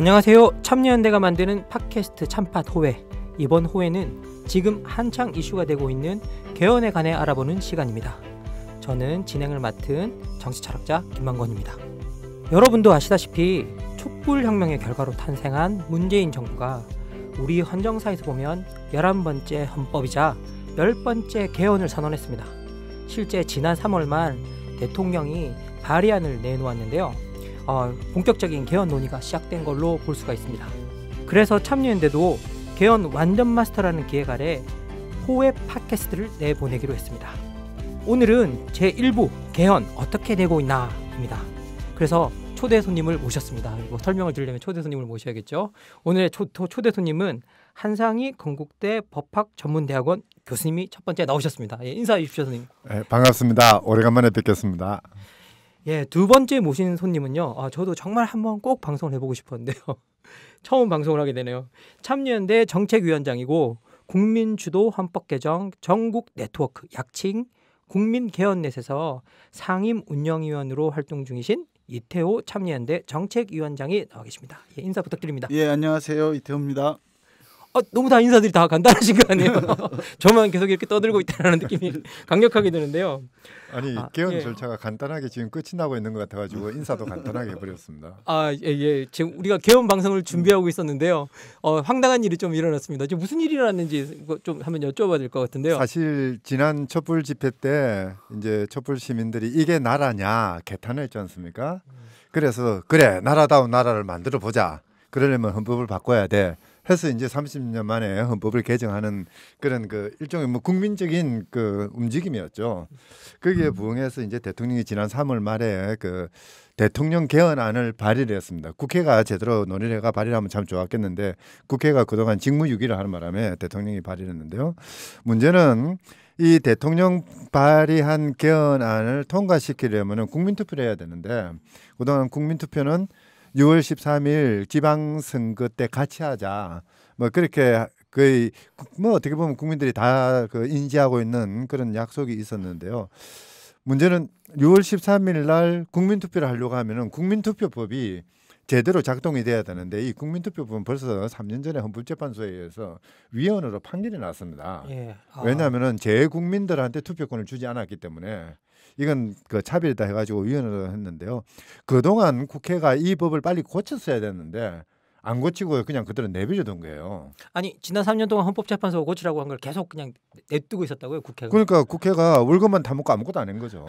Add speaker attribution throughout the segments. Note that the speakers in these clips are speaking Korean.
Speaker 1: 안녕하세요. 참여연대가 만드는 팟캐스트 참팟 호회. 이번 호회는 지금 한창 이슈가 되고 있는 개헌에 관해 알아보는 시간입니다. 저는 진행을 맡은 정치철학자 김만권입니다. 여러분도 아시다시피 촛불혁명의 결과로 탄생한 문재인 정부가 우리 헌정사에서 보면 11번째 헌법이자 10번째 개헌을 선언했습니다. 실제 지난 3월 말 대통령이 발의안을 내놓았는데요. 본격적인 개헌 논의가 시작된 걸로 볼 수가 있습니다. 그래서 참여연대도 개헌 완전 마스터라는 기획 아래 호회 팟캐스트를 내보내기로 했습니다. 오늘은 제1부 개헌 어떻게 되고 있나 입니다. 그래서 초대 손님을 모셨습니다. 이거 설명을 드리려면 초대 손님을 모셔야겠죠. 오늘의 초대 손님은 한상희 건국대 법학전문대학원 교수님이 첫 번째 나오셨습니다. 예, 인사해 주십시오, 선생님.
Speaker 2: 네, 반갑습니다. 오래간만에 뵙겠습니다.
Speaker 1: 예, 두 번째 모신 손님은요. 저도 정말 한번 꼭 방송을 해보고 싶었는데요. 처음 방송을 하게 되네요. 참여연대 정책위원장이고 국민주도 헌법 개정 전국 네트워크 약칭 국민개헌넷에서 상임 운영위원으로 활동 중이신 이태호 참여연대 정책위원장이 나와 계십니다. 예, 인사 부탁드립니다.
Speaker 3: 예, 안녕하세요. 이태호입니다.
Speaker 1: 너무 다 인사들이 다 간단하신 거 아니에요? 저만 계속 이렇게 떠들고 있다는 느낌이 강력하게 드는데요.
Speaker 2: 아니 개헌 절차가 간단하게 지금 끝이 나고 있는 것 같아가지고 인사도 간단하게 해버렸습니다.
Speaker 1: 예. 지금 우리가 개헌 방송을 준비하고 있었는데요. 황당한 일이 좀 일어났습니다. 지금 무슨 일이 일어났는지 좀 한번 여쭤봐야 될 것 같은데요.
Speaker 2: 사실 지난 촛불 집회 때 이제 촛불 시민들이 이게 나라냐 개탄을 했지 않습니까? 그래서 그래 나라다운 나라를 만들어 보자. 그러려면 헌법을 바꿔야 돼. 해서 이제 30년 만에 헌법을 개정하는 그런 그 일종의 뭐 국민적인 그 움직임이었죠. 거기에 부응해서 이제 대통령이 지난 3월 말에 그 대통령 개헌안을 발의를 했습니다. 국회가 제대로 논의를 해가 발의를 하면 참 좋았겠는데 국회가 그동안 직무유기를 하는 바람에 대통령이 발의를 했는데요. 문제는 이 대통령 발의한 개헌안을 통과시키려면 국민투표를 해야 되는데 그동안 국민투표는 6월 13일 지방선거 때 같이 하자. 뭐 그렇게 거의 뭐 어떻게 보면 국민들이 다 그 인지하고 있는 그런 약속이 있었는데요. 문제는 6월 13일 날 국민투표를 하려고 하면은 국민투표법이 제대로 작동이 돼야 되는데 이 국민투표법은 벌써 3년 전에 헌법재판소에 의해서 위헌으로 판결이 났습니다.
Speaker 1: 예.
Speaker 2: 왜냐하면은 재국민들한테 투표권을 주지 않았기 때문에. 이건 그 차별이다 해가지고 위헌으로 했는데요. 그동안 국회가 이 법을 빨리 고쳤어야 됐는데 안 고치고 그냥 그대로 내버려둔 거예요.
Speaker 1: 아니 지난 3년 동안 헌법재판소가 고치라고 한 걸 계속 그냥 냅두고 있었다고요, 국회가?
Speaker 2: 그러니까 국회가 월급만 다 먹고 아무것도 안 한 거죠.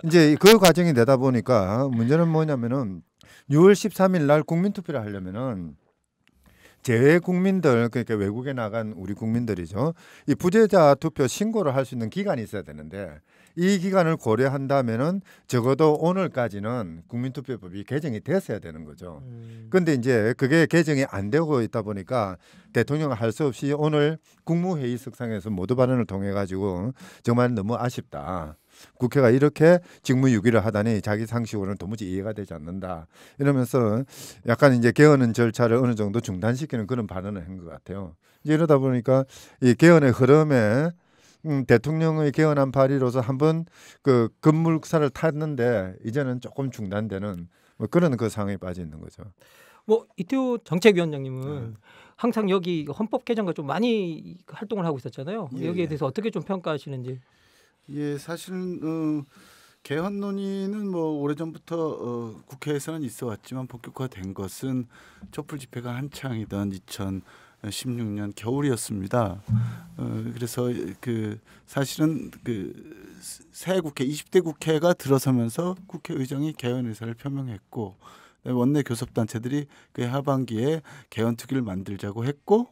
Speaker 2: 이제 그 과정이 되다 보니까 문제는 뭐냐면은 6월 13일 날 국민투표를 하려면은 재외국민들 그러니까 외국에 나간 우리 국민들이죠. 이 부재자 투표 신고를 할 수 있는 기간이 있어야 되는데 이 기간을 고려한다면은 적어도 오늘까지는 국민투표법이 개정이 됐어야 되는 거죠. 그런데 이제 그게 개정이 안 되고 있다 보니까 대통령은 할 수 없이 오늘 국무회의석상에서 모두 발언을 통해 가지고 정말 너무 아쉽다. 국회가 이렇게 직무유기를 하다니 자기 상식으로는 도무지 이해가 되지 않는다. 이러면서 약간 이제 개헌은 절차를 어느 정도 중단시키는 그런 발언을 한 것 같아요. 이제 이러다 보니까 이 개헌의 흐름에 대통령의 개헌안 발의로서 한번 그 급물살을 탔는데 이제는 조금 중단되는 뭐 그런 그 상황에 빠져 있는 거죠.
Speaker 1: 뭐 이태호 정책위원장님은 항상 여기 헌법 개정과 좀 많이 활동을 하고 있었잖아요.
Speaker 3: 예,
Speaker 1: 여기에
Speaker 3: 예.
Speaker 1: 대해서 어떻게 좀 평가하시는지.
Speaker 3: 예, 사실은 개헌 논의는 뭐 오래전부터 국회에서는 있어 왔지만 본격화된 것은 촛불 집회가 한창이던 2016년 겨울이었습니다. 그래서 그 사실은 그 새 국회 20대 국회가 들어서면서 국회의장이 개헌 의사를 표명했고 원내 교섭단체들이 그해 하반기에 개헌특위를 만들자고 했고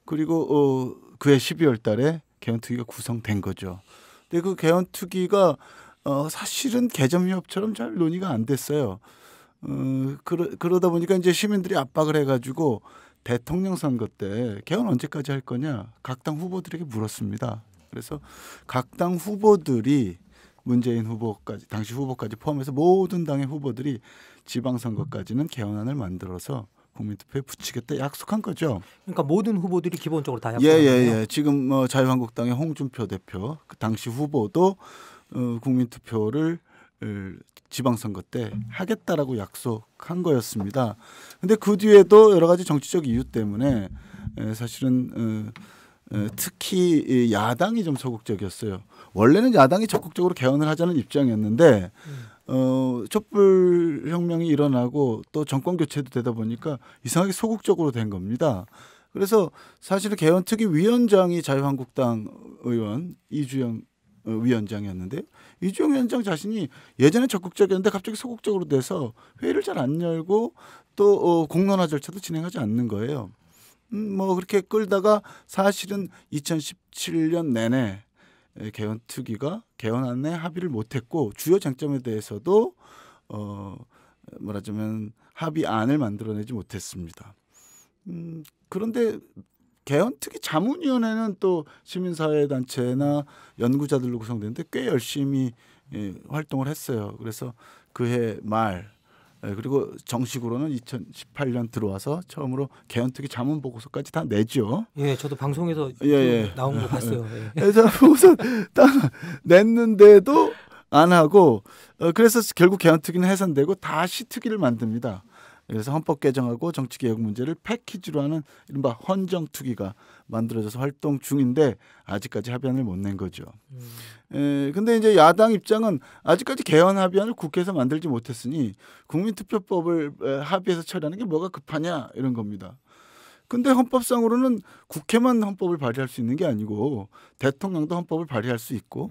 Speaker 3: 그리고 그해 12월 달에 개헌특위가 구성된 거죠. 근데 그 개헌특위가 사실은 개점협처럼 잘 논의가 안 됐어요. 그러다 보니까 이제 시민들이 압박을 해가지고 대통령 선거 때 개헌 언제까지 할 거냐 각 당 후보들에게 물었습니다. 그래서 각 당 후보들이 문재인 후보까지 당시 후보까지 포함해서 모든 당의 후보들이 지방선거까지는 개헌안을 만들어서 국민투표에 붙이겠다 약속한 거죠.
Speaker 1: 그러니까 모든 후보들이 기본적으로 다 약속한 거예요.
Speaker 3: 예. 지금 자유한국당의 홍준표 대표 그 당시 후보도 국민투표를 지방선거 때 하겠다라고 약속한 거였습니다. 근데 그 뒤에도 여러 가지 정치적 이유 때문에 사실은 특히 이 야당이 좀 소극적이었어요. 원래는 야당이 적극적으로 개헌을 하자는 입장이었는데 촛불혁명이 일어나고 또 정권 교체도 되다 보니까 이상하게 소극적으로 된 겁니다. 그래서 사실은 개헌특위위원장이 자유한국당 의원 이주영 위원장이었는데 이주영 위원장 자신이 예전에 적극적이었는데 갑자기 소극적으로 돼서 회의를 잘 안 열고 또 공론화 절차도 진행하지 않는 거예요. 뭐 그렇게 끌다가 사실은 2017년 내내 개헌특위가 개헌안에 합의를 못했고 주요 쟁점에 대해서도 말하자면 합의안을 만들어내지 못했습니다. 그런데 개헌특위 자문위원회는 또 시민사회단체나 연구자들로 구성되는데 꽤 열심히 활동을 했어요. 그래서 그해 말 그리고 정식으로는 2018년 들어와서 처음으로 개헌특위 자문 보고서까지 다 내죠.
Speaker 1: 예, 저도 방송에서 나온 거 봤어요. 예.
Speaker 3: 그래서 보고서 딱 냈는데도 안 하고 그래서 결국 개헌특위는 해산되고 다시 특위를 만듭니다. 그래서 헌법 개정하고 정치 개혁 문제를 패키지로 하는 이른바 헌정특위가 만들어져서 활동 중인데 아직까지 합의안을 못 낸 거죠. 근데 이제 야당 입장은 아직까지 개헌 합의안을 국회에서 만들지 못했으니 국민투표법을 합의해서 처리하는 게 뭐가 급하냐 이런 겁니다. 근데 헌법상으로는 국회만 헌법을 발의할 수 있는 게 아니고 대통령도 헌법을 발의할 수 있고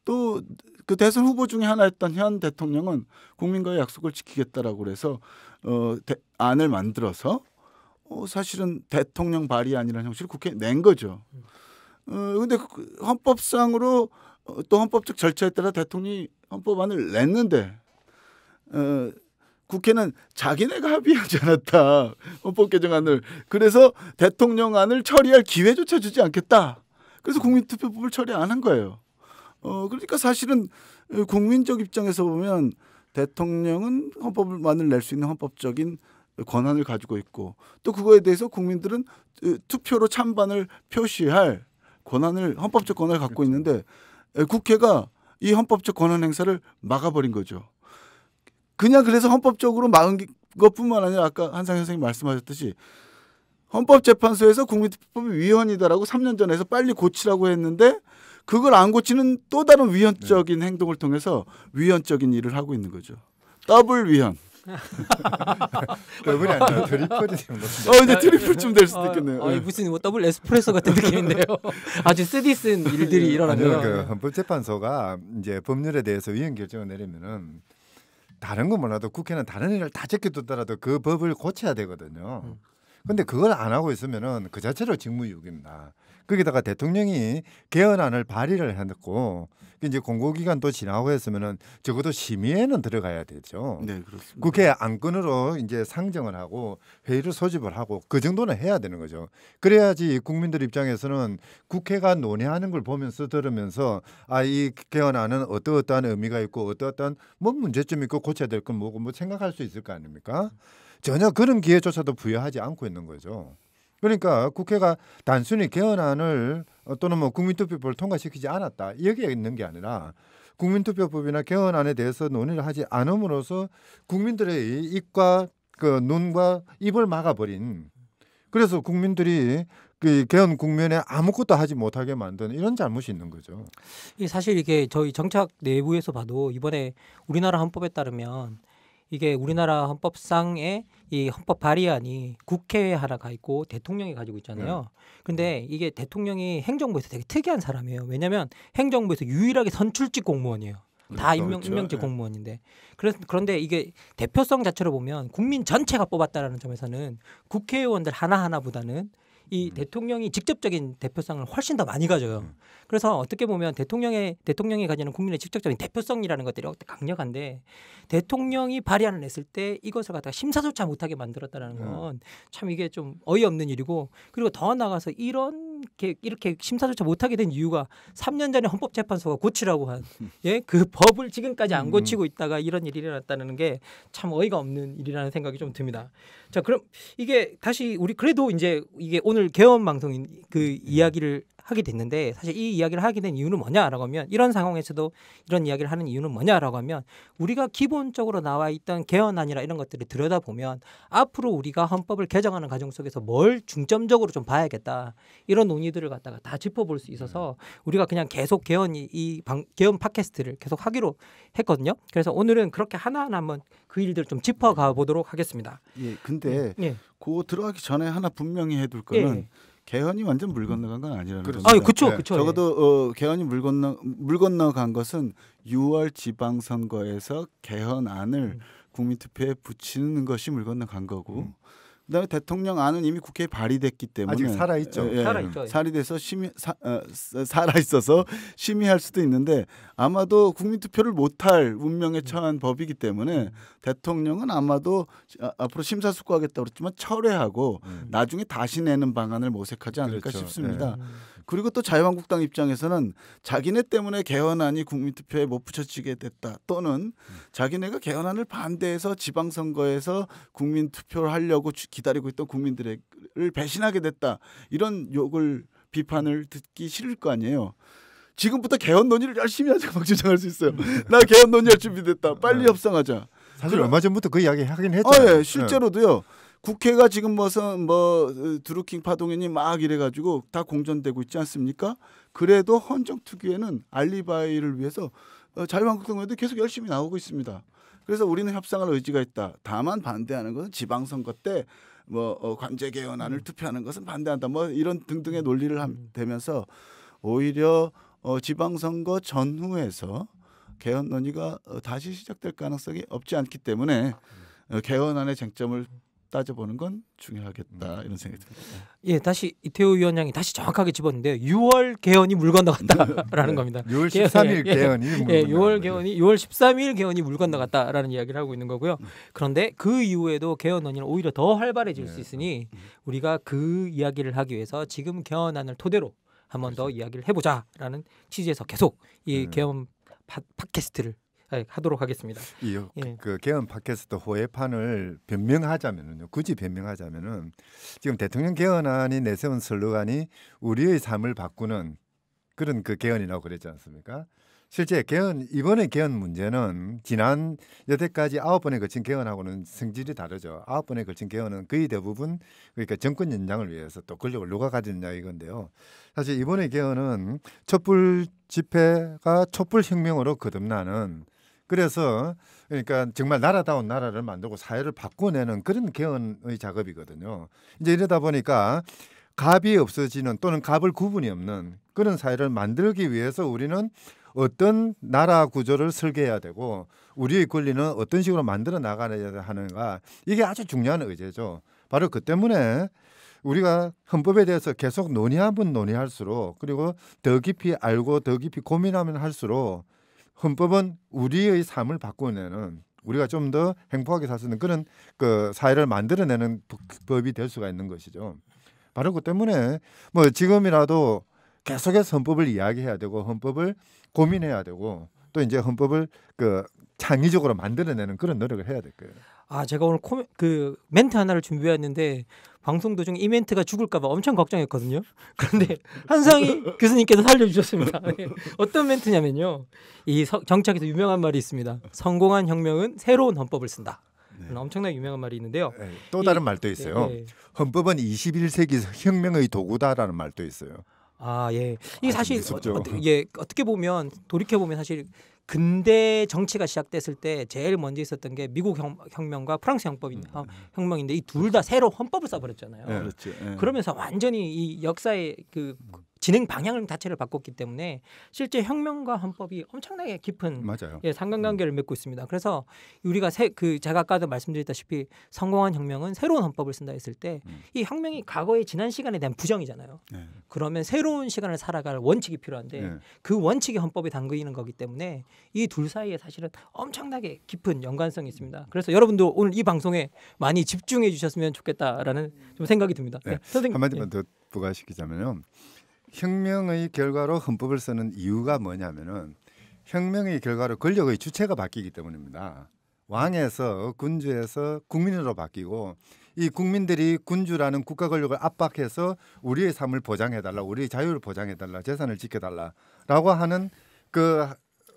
Speaker 3: 또 그 대선 후보 중에 하나였던 현 대통령은 국민과의 약속을 지키겠다라고 그래서 안을 만들어서 사실은 대통령 발의안이라는 형식으로 국회에 낸 거죠. 근데 헌법상으로 또 헌법적 절차에 따라 대통령이 헌법안을 냈는데 국회는 자기네가 합의하지 않았다. 헌법 개정안을. 그래서 대통령안을 처리할 기회조차 주지 않겠다. 그래서 국민투표법을 처리 안 한 거예요. 그러니까 사실은 국민적 입장에서 보면 대통령은 헌법만을 낼 수 있는 헌법적인 권한을 가지고 있고 또 그거에 대해서 국민들은 투표로 찬반을 표시할 권한을 헌법적 권한을 갖고 있는데 국회가 이 헌법적 권한 행사를 막아버린 거죠. 그냥 그래서 헌법적으로 막은 것뿐만 아니라 아까 한상현 선생님 말씀하셨듯이 헌법재판소에서 국민투표법이 위헌이다라고 3년 전에 해서 빨리 고치라고 했는데 그걸 안 고치는 또 다른 위헌적인 행동을 통해서 위헌적인 일을 하고 있는 거죠. 더블 위헌.
Speaker 2: 더블이 아니라 트리플이 정도.
Speaker 3: 이제 트리플쯤 될 수도 있겠네요.
Speaker 1: 무슨 뭐 더블 에스프레소 같은 느낌인데요. 아주 쓰디쓴 일들이 일어나네요.
Speaker 2: 그 헌법재판소가 이제 법률에 대해서 위헌 결정을 내리면은 다른 건 몰라도 국회는 다른 일을 다 제껴두더라도 그 법을 고쳐야 되거든요. 근데 그걸 안 하고 있으면은 그 자체로 직무유기입니다. 거기다가 대통령이 개헌안을 발의를 해놓고 이제 공고기간도 지나고 했으면은 적어도 심의에는 들어가야 되죠.
Speaker 3: 네, 그렇습니다.
Speaker 2: 국회 안건으로 이제 상정을 하고 회의를 소집을 하고 그 정도는 해야 되는 거죠. 그래야지 국민들 입장에서는 국회가 논의하는 걸 보면서 들으면서 이 개헌안은 어떠한 의미가 있고 어떠한 뭐 문제점이 있고 고쳐야 될 건 뭐고 뭐 생각할 수 있을 거 아닙니까? 전혀 그런 기회조차도 부여하지 않고 있는 거죠. 그러니까 국회가 단순히 개헌안을 또는 뭐 국민투표법을 통과시키지 않았다 여기에 있는 게 아니라 국민투표법이나 개헌안에 대해서 논의를 하지 않음으로써 국민들의 입과 그 눈과 입을 막아버린 그래서 국민들이 그 개헌 국면에 아무것도 하지 못하게 만든 이런 잘못이 있는 거죠.
Speaker 1: 사실 이게 저희 정착 내부에서 봐도 이번에 우리나라 헌법에 따르면 이게 우리나라 헌법상의 이 헌법 발의안이 국회에 하나 가 있고 대통령이 가지고 있잖아요. 근데 이게 대통령이 행정부에서 되게 특이한 사람이에요. 왜냐하면 행정부에서 유일하게 선출직 공무원이에요. 다 임명직 공무원인데 그런데 이게 대표성 자체로 보면 국민 전체가 뽑았다라는 점에서는 국회의원들 하나하나보다는 이 대통령이 직접적인 대표성을 훨씬 더 많이 가져요. 그래서 어떻게 보면 대통령이 가지는 국민의 직접적인 대표성이라는 것들이 강력한데 대통령이 발의안을 냈을 때 이것을 갖다가 심사조차 못하게 만들었다는 건 참 이게 좀 어이없는 일이고 그리고 더 나아가서 이렇게 심사조차 못하게 된 이유가 3년 전에 헌법재판소가 고치라고 한 그 법을 지금까지 안 고치고 있다가 이런 일이 일어났다는 게 참 어이가 없는 일이라는 생각이 좀 듭니다. 자, 그럼 이게 다시 우리 그래도 이제 이게 오늘 개헌 방송인 그 이야기를 하게 됐는데 사실 이 이야기를 하게 된 이유는 뭐냐라고 하면 이런 상황에서도 이런 이야기를 하는 이유는 뭐냐라고 하면 우리가 기본적으로 나와 있던 개헌안이나 이런 것들을 들여다보면 앞으로 우리가 헌법을 개정하는 과정 속에서 뭘 중점적으로 좀 봐야겠다 이런 논의들을 갖다가 다 짚어볼 수 있어서 우리가 그냥 계속 개헌 팟캐스트를 계속 하기로 했거든요. 그래서 오늘은 그렇게 하나하나 한번 그 일들을 좀 짚어가 보도록 하겠습니다.
Speaker 3: 예, 근데
Speaker 1: 예.
Speaker 3: 그거 들어가기 전에 하나 분명히 해둘 거는
Speaker 1: 예.
Speaker 3: 개헌이 완전 물 건너간 건 아니라는
Speaker 2: 그렇죠.
Speaker 3: 겁니다.
Speaker 1: 아, 그렇죠,
Speaker 2: 네.
Speaker 1: 그렇죠.
Speaker 3: 적어도 개헌이 물 건너간 것은 6월 지방선거에서 개헌안을 국민투표에 붙이는 것이 물 건너간 거고 그다음에 대통령안은 이미 국회에 발의됐기 때문에
Speaker 2: 아직 살아있죠.
Speaker 1: 살아있죠.
Speaker 3: 살아있어서 살아있어서 심의할 수도 있는데 아마도 국민투표를 못할 운명에 처한 법이기 때문에 대통령은 아마도 앞으로 심사숙고하겠다고 그랬지만 철회하고 나중에 다시 내는 방안을 모색하지 않을까
Speaker 2: 그렇죠.
Speaker 3: 싶습니다. 그리고 또 자유한국당 입장에서는 자기네 때문에 개헌안이 국민투표에 못 붙여지게 됐다 또는 자기네가 개헌안을 반대해서 지방선거에서 국민투표를 하려고 기다리고 있던 국민들을 배신하게 됐다 이런 욕을 비판을 듣기 싫을 거 아니에요. 지금부터 개헌 논의를 열심히 하자 막 주장할 수 있어요. 나 개헌 논의할 준비됐다. 빨리 협상하자.
Speaker 2: 사실 얼마 전부터 그 이야기 하긴 했잖아요.
Speaker 3: 예, 실제로도요. 국회가 지금 무슨 드루킹 파동연이 막 이래가지고 다 공전되고 있지 않습니까? 그래도 헌정특위에는 알리바이를 위해서 자유한국당 의원들이 계속 열심히 나오고 있습니다. 그래서 우리는 협상할 의지가 있다. 다만 반대하는 것은 지방선거 때 관제 개헌안을 투표하는 것은 반대한다. 이런 등등의 논리를 대면서 오히려 지방선거 전후에서 개헌 논의가 다시 시작될 가능성이 없지 않기 때문에 개헌안의 쟁점을 따져보는 건 중요하겠다 이런 생각이 듭니다.
Speaker 1: 예, 다시 이태호 위원장이 다시 정확하게 집었는데 6월 개헌이 물 건너갔다라는 겁니다.
Speaker 2: 6월 13일 개헌이
Speaker 1: 예, 6월 13일 개헌이 물 건너갔다라는 이야기를 하고 있는 거고요. 그런데 그 이후에도 개헌 논의는 오히려 더 활발해질 수 있으니 우리가 그 이야기를 하기 위해서 지금 개헌안을 토대로 한 번 더 이야기를 해보자라는 취지에서 계속 이 개헌 팟캐스트를 하도록 하겠습니다.
Speaker 2: 그 개헌 팟캐스트 호해판을 변명하자면은요. 굳이 변명하자면은 지금 대통령 개헌안이 내세운 슬로건이 우리의 삶을 바꾸는 그런 그 개헌이라고 그랬지 않습니까? 실제 이번에 개헌 문제는 지난 여태까지 9번에 걸친 개헌하고는 성질이 다르죠. 9번에 걸친 개헌은 거의 대부분 그러니까 정권 연장을 위해서 또 권력을 누가 가지느냐 이건데요. 사실 이번에 개헌은 촛불 집회가 촛불 혁명으로 거듭나는 그래서 그러니까 정말 나라다운 나라를 만들고 사회를 바꿔내는 그런 개헌의 작업이거든요. 이제 이러다 보니까 갑이 없어지는 또는 갑을 구분이 없는 그런 사회를 만들기 위해서 우리는 어떤 나라 구조를 설계해야 되고 우리의 권리는 어떤 식으로 만들어 나가야 하는가 이게 아주 중요한 의제죠. 바로 그 때문에 우리가 헌법에 대해서 계속 논의하면 논의할수록 그리고 더 깊이 알고 더 깊이 고민하면 할수록 헌법은 우리의 삶을 바꿔내는 우리가 좀 더 행복하게 살 수 있는 그런 그 사회를 만들어내는 법이 될 수가 있는 것이죠. 바로 그 때문에 지금이라도 계속해서 헌법을 이야기해야 되고 헌법을 고민해야 되고 또 이제 헌법을 창의적으로 만들어내는 그런 노력을 해야 될 거예요.
Speaker 1: 제가 오늘 멘트 하나를 준비했는데 방송 도중에 이 멘트가 죽을까봐 엄청 걱정했거든요. 그런데 한상희 교수님께서 살려주셨습니다. 어떤 멘트냐면요. 이 정치학에서 유명한 말이 있습니다. 성공한 혁명은 새로운 헌법을 쓴다. 엄청나게 유명한 말이 있는데요.
Speaker 2: 또 다른 말도 있어요. 헌법은 21세기 혁명의 도구다라는 말도 있어요.
Speaker 1: 예. 이게 사실 어떻게 보면 돌이켜 보면 사실 근대 정치가 시작됐을 때 제일 먼저 있었던 게 미국 혁명과 프랑스 혁명인데 이 둘 다 새로 헌법을 써버렸잖아요.
Speaker 3: 그렇죠.
Speaker 1: 그러면서 완전히 이 역사의 진행 방향을 자체를 바꿨기 때문에 실제 혁명과 헌법이 엄청나게 깊은
Speaker 2: 맞아요.
Speaker 1: 상관관계를 맺고 있습니다. 그래서 우리가 제가 아까도 말씀드렸다시피 성공한 혁명은 새로운 헌법을 쓴다 했을 때 이 혁명이 과거의 지난 시간에 대한 부정이잖아요. 그러면 새로운 시간을 살아갈 원칙이 필요한데 그 원칙이 헌법에 담겨 거기 때문에 이 둘 사이에 사실은 엄청나게 깊은 연관성이 있습니다. 그래서 여러분도 오늘 이 방송에 많이 집중해 주셨으면 좋겠다라는 좀 생각이 듭니다.
Speaker 2: 선생님 한마디만 더 부과시키자면요. 혁명의 결과로 헌법을 쓰는 이유가 뭐냐면은 혁명의 결과로 권력의 주체가 바뀌기 때문입니다. 왕에서 군주에서 국민으로 바뀌고 이 국민들이 군주라는 국가 권력을 압박해서 우리의 삶을 보장해달라, 우리의 자유를 보장해달라, 재산을 지켜달라라고 하는 그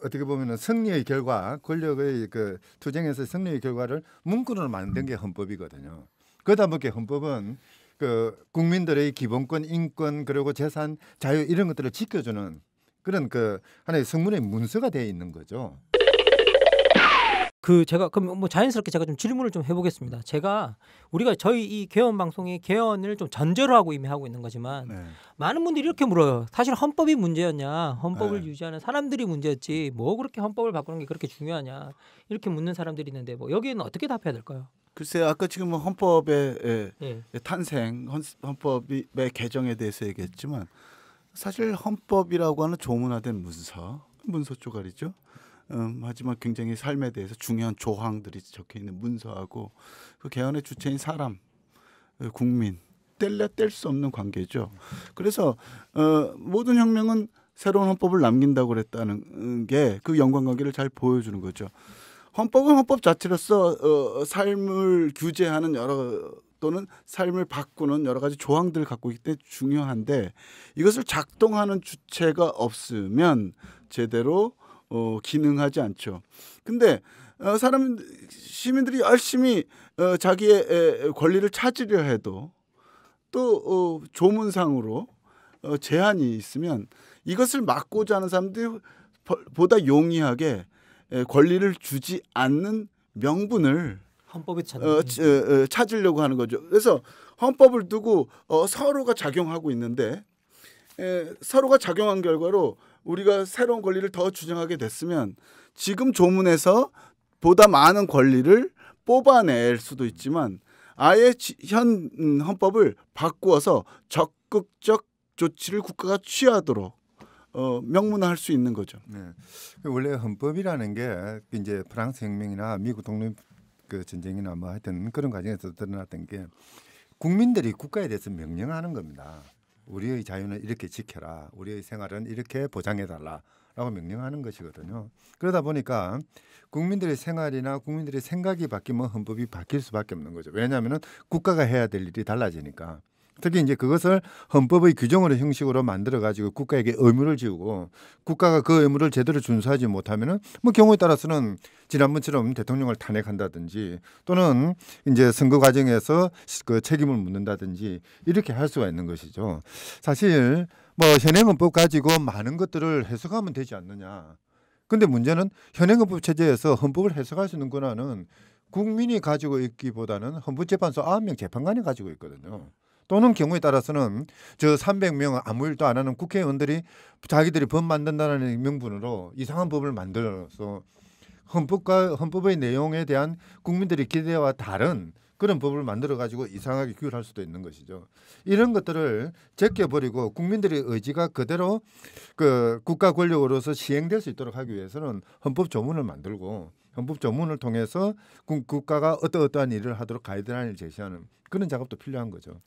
Speaker 2: 어떻게 보면은 승리의 결과, 권력의 그 투쟁에서 승리의 결과를 문구로 만든 게 헌법이거든요. 그러다 보니까 헌법은 그 국민들의 기본권, 인권 그리고 재산, 자유 이런 것들을 지켜주는 그런 그 하나의 성문의 문서가 되어 있는 거죠.
Speaker 1: 제가 그럼 뭐 자연스럽게 제가 좀 질문을 좀 해보겠습니다. 우리가 저희 이 개헌 방송이 개헌을 좀 전제로 하고 이미 하고 있는 거지만
Speaker 3: 네.
Speaker 1: 많은 분들이 이렇게 물어요. 사실 헌법이 문제였냐? 헌법을
Speaker 3: 네.
Speaker 1: 유지하는 사람들이 문제였지. 뭐 그렇게 헌법을 바꾸는 게 그렇게 중요하냐? 이렇게 묻는 사람들이 있는데 뭐 여기에는 어떻게 답해야 될까요?
Speaker 3: 글쎄 아까 지금 뭐 헌법의
Speaker 1: 예.
Speaker 3: 탄생, 헌법의 개정에 대해서 얘기했지만 사실 헌법이라고 하는 조문화된 문서 쪼가리죠. 하지만 굉장히 삶에 대해서 중요한 조항들이 적혀 있는 문서하고 그 개헌의 주체인 사람, 국민 뗄래야 뗄 수 없는 관계죠. 그래서 모든 혁명은 새로운 헌법을 남긴다고 그랬다는 게 그 연관관계를 잘 보여주는 거죠. 헌법은 헌법 자체로서 삶을 규제하는 또는 삶을 바꾸는 여러 가지 조항들을 갖고 있기 때문에 중요한데 이것을 작동하는 주체가 없으면 제대로 기능하지 않죠. 근데 시민들이 열심히 자기의 권리를 찾으려 해도 또 조문상으로 제한이 있으면 이것을 막고자 하는 사람들이 보다 용이하게 권리를 주지 않는 명분을
Speaker 1: 헌법에
Speaker 3: 찾으려고 하는 거죠. 그래서 헌법을 두고 서로가 작용하고 있는데 서로가 작용한 결과로 우리가 새로운 권리를 더 주장하게 됐으면 지금 조문에서 보다 많은 권리를 뽑아낼 수도 있지만 아예 현 헌법을 바꾸어서 적극적 조치를 국가가 취하도록 명문화할 수 있는 거죠.
Speaker 2: 네. 원래 헌법이라는 게 이제 프랑스 혁명이나 미국 독립 그 전쟁이나 뭐 하여튼 그런 과정에서 드러났던 게 국민들이 국가에 대해서 명령하는 겁니다. 우리의 자유는 이렇게 지켜라. 우리의 생활은 이렇게 보장해달라라고 명령하는 것이거든요. 그러다 보니까 국민들의 생활이나 국민들의 생각이 바뀌면 헌법이 바뀔 수밖에 없는 거죠. 왜냐하면 국가가 해야 될 일이 달라지니까. 특히 이제 그것을 헌법의 규정으로 형식으로 만들어 가지고 국가에게 의무를 지우고 국가가 그 의무를 제대로 준수하지 못하면은 뭐 경우에 따라서는 지난번처럼 대통령을 탄핵한다든지 또는 이제 선거 과정에서 그 책임을 묻는다든지 이렇게 할 수가 있는 것이죠. 사실 뭐 현행헌법 가지고 많은 것들을 해석하면 되지 않느냐. 근데 문제는 현행헌법 체제에서 헌법을 해석할 수 있는 권한은 국민이 가지고 있기보다는 헌법재판소 9명 재판관이 가지고 있거든요. 또는 경우에 따라서는 저 300명 아무 일도 안 하는 국회의원들이 자기들이 법 만든다는 명분으로 이상한 법을 만들어서 헌법의 내용에 대한 국민들의 기대와 다른 그런 법을 만들어 가지고 이상하게 규율할 수도 있는 것이죠. 이런 것들을 제껴버리고 국민들의 의지가 그대로 그 국가 권력으로서 시행될 수 있도록 하기 위해서는 헌법 조문을 만들고 헌법 조문을 통해서 국가가 어떠한 일을 하도록 가이드라인을 제시하는 그런 작업도 필요한 거죠.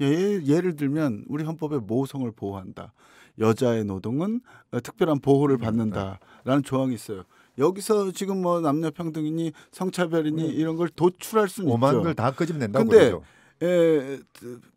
Speaker 3: 예를 들면 우리 헌법에 모성을 보호한다. 여자의 노동은 특별한 보호를 받는다라는 조항이 있어요. 여기서 지금 뭐 남녀 평등이니 성차별이니 이런 걸 도출할 수는 있죠.
Speaker 2: 오만 걸 다 끄집낸다고
Speaker 3: 근데
Speaker 2: 그러죠.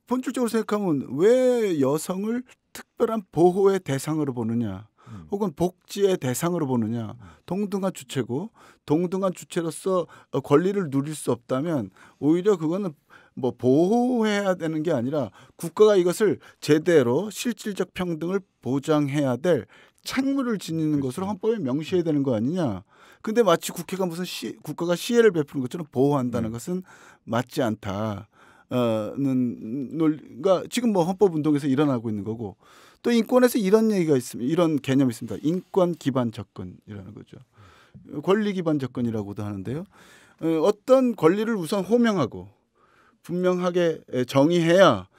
Speaker 3: 본질적으로 생각하면 왜 여성을 특별한 보호의 대상으로 보느냐 혹은 복지의 대상으로 보느냐. 동등한 주체고 동등한 주체로서 권리를 누릴 수 없다면 오히려 그거는 뭐 보호해야 되는 게 아니라 국가가 이것을 제대로 실질적 평등을 보장해야 될 책무를 지니는 것으로 헌법에 명시해야 되는 거 아니냐. 근데 마치 국회가 무슨 국가가 시혜를 베푸는 것처럼 보호한다는 것은 맞지 않다는 논리가 지금 뭐 헌법 운동에서 일어나고 있는 거고 또 인권에서 이런 얘기가 있습니다. 이런 개념이 있습니다. 인권 기반 접근이라는 거죠. 권리 기반 접근이라고도 하는데요. 어떤 권리를 우선 호명하고 분명하게 정의해야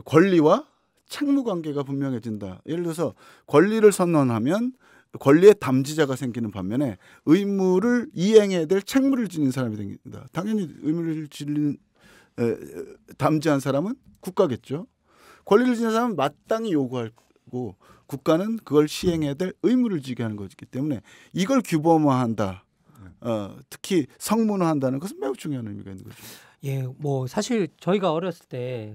Speaker 3: 권리와 책무 관계가 분명해진다. 예를 들어서 권리를 선언하면 권리의 담지자가 생기는 반면에 의무를 이행해야 될 책무를 지닌 사람이 생깁니다. 당연히 의무를 담지한 사람은 국가겠죠. 권리를 지닌 사람은 마땅히 요구하고 국가는 그걸 시행해야 될 의무를 지게 하는 것이기 때문에 이걸 규범화한다. 특히 성문화한다는 것은 매우 중요한 의미가 있는 거죠.
Speaker 1: 예, 뭐 사실 저희가 어렸을 때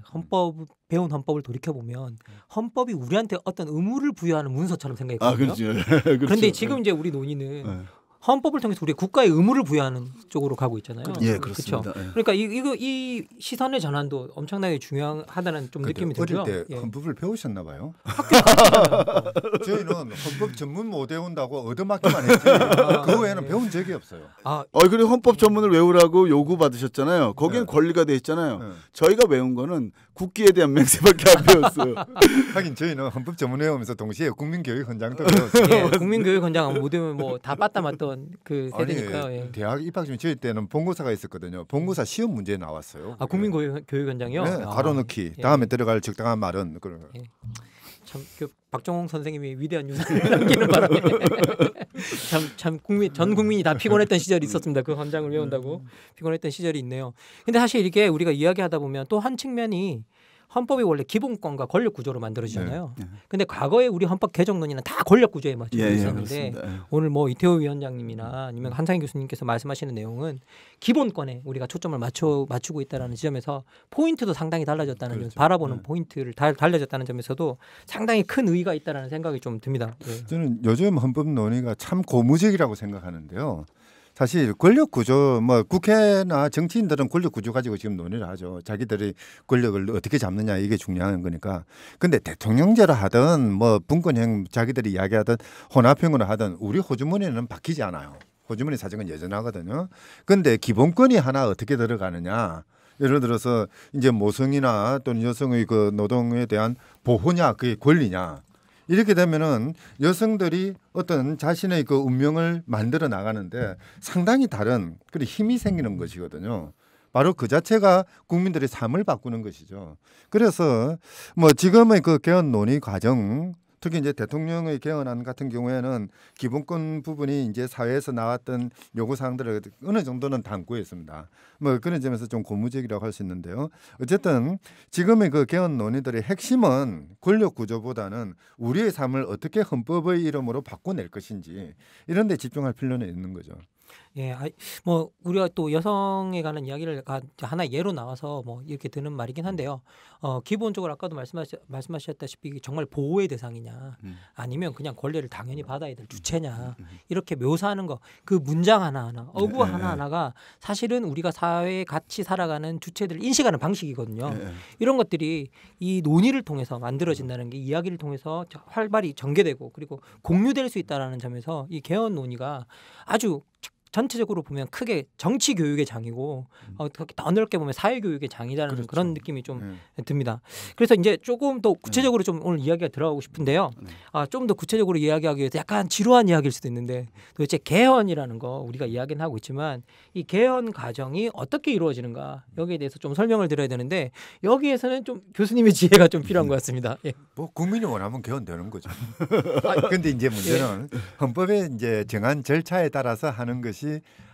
Speaker 1: 배운 헌법을 돌이켜 보면 헌법이 우리한테 어떤 의무를 부여하는 문서처럼 생각했거든요.
Speaker 3: 그렇죠.
Speaker 1: 그런데 지금 이제 우리 논의는
Speaker 3: 네.
Speaker 1: 헌법을 통해서 우리 국가의 의무를 부여하는 쪽으로 가고 있잖아요.
Speaker 3: 예,
Speaker 1: 그렇죠.
Speaker 3: 그렇습니다. 예.
Speaker 1: 그러니까 이 시선의 전환도 엄청나게 중요하다는 좀 느낌이 들고요.
Speaker 2: 어릴 때
Speaker 1: 예.
Speaker 2: 헌법을 배우셨나 봐요. 저희는 헌법 전문 못 배운다고 얻어맞기만 했지 그 외에는 배운 적이 없어요.
Speaker 3: 그리고 헌법 전문을 외우라고 요구 받으셨잖아요. 거기는
Speaker 2: 네.
Speaker 3: 권리가 돼 있잖아요.
Speaker 2: 네.
Speaker 3: 저희가 외운 거는 국기에 대한 맹세밖에 안 배웠어요.
Speaker 2: 하긴 저희는 헌법 전문 외우면서 동시에 국민교육 헌장도 배웠어요.
Speaker 1: 예, 국민교육원장 모두면 뭐 다 빠따 맞던 그 세대니까요.
Speaker 2: 아니,
Speaker 1: 예.
Speaker 2: 대학 입학 중 저희 때는 본고사가 있었거든요. 본고사 시험 문제 나왔어요.
Speaker 1: 국민교육원장이요.
Speaker 2: 네, 가로넣기.
Speaker 1: 예.
Speaker 2: 다음에 들어갈 적당한 말은 그런 거.
Speaker 1: 예. 참 박정홍 선생님이 위대한 유산을 남기는 바람에 참 전 국민이 다 피곤했던 시절이 있었습니다. 그 헌장을 외운다고 피곤했던 시절이 있네요. 근데 사실 이게 우리가 이야기하다 보면 또 한 측면이 헌법이 원래 기본권과 권력 구조로 만들어지잖아요.
Speaker 3: 네.
Speaker 1: 근데 과거에 우리 헌법 개정 논의는 다 권력 구조에 맞춰져
Speaker 3: 예,
Speaker 1: 있었는데
Speaker 3: 그렇습니다.
Speaker 1: 오늘 뭐 이태호 위원장님이나 아니면 한상희 교수님께서 말씀하시는 내용은 기본권에 우리가 초점을 맞추고 있다는 지점에서 포인트도 상당히 달라졌다는
Speaker 2: 그렇죠.
Speaker 1: 점, 바라보는
Speaker 2: 네.
Speaker 1: 포인트를 달라졌다는 점에서도 상당히 큰 의의가 있다는 생각이 좀 듭니다. 예.
Speaker 2: 저는 요즘 헌법 논의가 참 고무적이라고 생각하는데요. 사실 권력 구조, 뭐 국회나 정치인들은 권력 구조 가지고 지금 논의를 하죠. 자기들이 권력을 어떻게 잡느냐 이게 중요한 거니까. 근데 대통령제를 하든 뭐 분권형 자기들이 이야기하든 혼합형으로 하든 우리 호주머니는 바뀌지 않아요. 호주머니 사정은 여전하거든요. 근데 기본권이 하나 어떻게 들어가느냐. 예를 들어서 이제 모성이나 또는 여성의 그 노동에 대한 보호냐, 그게 권리냐. 이렇게 되면은 여성들이 어떤 자신의 그 운명을 만들어 나가는데 상당히 다른 그런 힘이 생기는 것이거든요. 바로 그 자체가 국민들의 삶을 바꾸는 것이죠. 그래서 뭐 지금의 그 개헌 논의 과정, 특히 이제 대통령의 개헌안 같은 경우에는 기본권 부분이 이제 사회에서 나왔던 요구 사항들을 어느 정도는 담고 있습니다. 뭐 그런 점에서 좀 고무적이라고 할 수 있는데요. 어쨌든 지금의 그 개헌 논의들의 핵심은 권력 구조보다는 우리의 삶을 어떻게 헌법의 이름으로 바꿔낼 것인지 이런 데 집중할 필요는 있는 거죠.
Speaker 1: 예, 뭐 우리가 또 여성에 관한 이야기를 하나 예로 나와서 뭐 이렇게 드는 말이긴 한데요. 기본적으로 아까도 말씀하셨다시피 정말 보호의 대상이냐, 아니면 그냥 권리를 당연히 받아야 될 주체냐 이렇게 묘사하는 거, 그 문장 하나하나, 어구 하나하나가 사실은 우리가 사회에 같이 살아가는 주체들을 인식하는 방식이거든요. 이런 것들이 이 논의를 통해서 만들어진다는 게 이야기를 통해서 활발히 전개되고 그리고 공유될 수 있다라는 점에서 이 개헌 논의가 아주 전체적으로 보면 크게 정치 교육의 장이고 더 넓게 보면 사회 교육의 장이라는
Speaker 2: 그렇죠.
Speaker 1: 그런 느낌이 좀 듭니다. 그래서 이제 조금 더 구체적으로 좀 오늘 이야기가 들어가고 싶은데요. 좀 더 구체적으로 이야기하기 위해서 약간 지루한 이야기일 수도 있는데 도대체 개헌이라는 거 우리가 이야기는 하고 있지만 이 개헌 과정이 어떻게 이루어지는가 여기에 대해서 좀 설명을 드려야 되는데 여기에서는 좀 교수님의 지혜가 좀 필요한 것 같습니다. 예.
Speaker 2: 뭐 국민이 원하면 개헌되는 거죠. 근데 이제 문제는 헌법에 이제 정한 절차에 따라서 하는 것이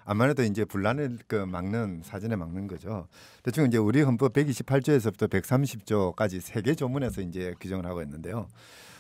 Speaker 2: 아무래도 이제 분란을 막는 사전에 막는 거죠. 대충 이제 우리 헌법 128조에서부터 130조까지 3개 조문에서 이제 규정을 하고 있는데요.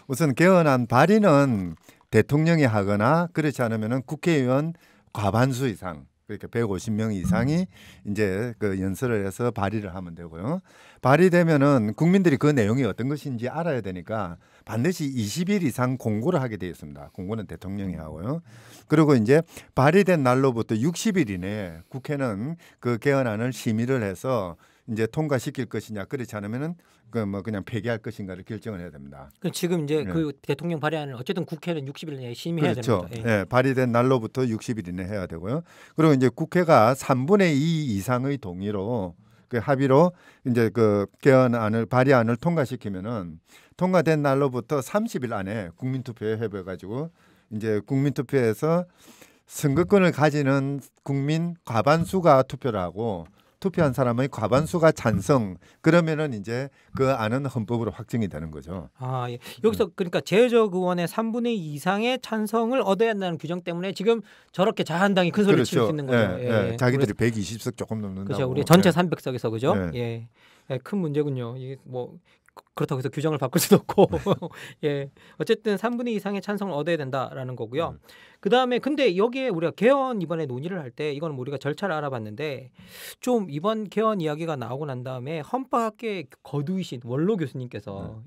Speaker 2: 우선 개헌안 발의는 대통령이 하거나 그렇지 않으면은 국회의원 과반수 이상 그러니까 150명 이상이 이제 그 연설을 해서 발의를 하면 되고요. 발의되면은 국민들이 그 내용이 어떤 것인지 알아야 되니까 반드시 20일 이상 공고를 하게 되어 있습니다. 공고는 대통령이 하고요. 그리고 이제 발의된 날로부터 60일 이내에 국회는 그 개헌안을 심의를 해서 이제 통과시킬 것이냐 그렇지 않으면은 그 뭐 그냥 폐기할 것인가를 결정을 해야 됩니다.
Speaker 1: 지금 이제 그 대통령 발의안을 어쨌든 국회는 60일 내에 심의해야
Speaker 2: 그렇죠.
Speaker 1: 됩니다.
Speaker 2: 예. 발의된 날로부터 60일 이내 해야 되고요. 그리고 이제 국회가 3분의 2 이상의 동의로 그 합의로 이제 그 개헌안을 발의안을 통과시키면은 통과된 날로부터 30일 안에 국민투표에 해봐가지고 이제 국민투표에서 선거권을 가지는 국민 과반수가 투표를 하고 투표한 사람의 과반수가 찬성 그러면은 이제 그 안은 헌법으로 확정이 되는 거죠.
Speaker 1: 예. 여기서 그러니까 제적 의원의 3분의 2 이상의 찬성을 얻어야 한다는 규정 때문에 지금 저렇게 자한당이 큰 소리를 칠 수 있는 거죠.
Speaker 2: 예. 자기들이 120석 조금 넘는다고.
Speaker 1: 그렇죠. 우리 전체 300석에서 그죠?
Speaker 2: 예.
Speaker 1: 큰 문제군요. 이게 뭐 그렇다고 해서 규정을 바꿀 수도 없고 예 어쨌든 3분의 2 이상의 찬성을 얻어야 된다라는 거고요. 그 다음에 근데 여기에 우리가 개헌 이번에 논의를 할 때 이거는 우리가 절차를 알아봤는데 좀 이번 개헌 이야기가 나오고 난 다음에 헌법학계 거두이신 원로 교수님께서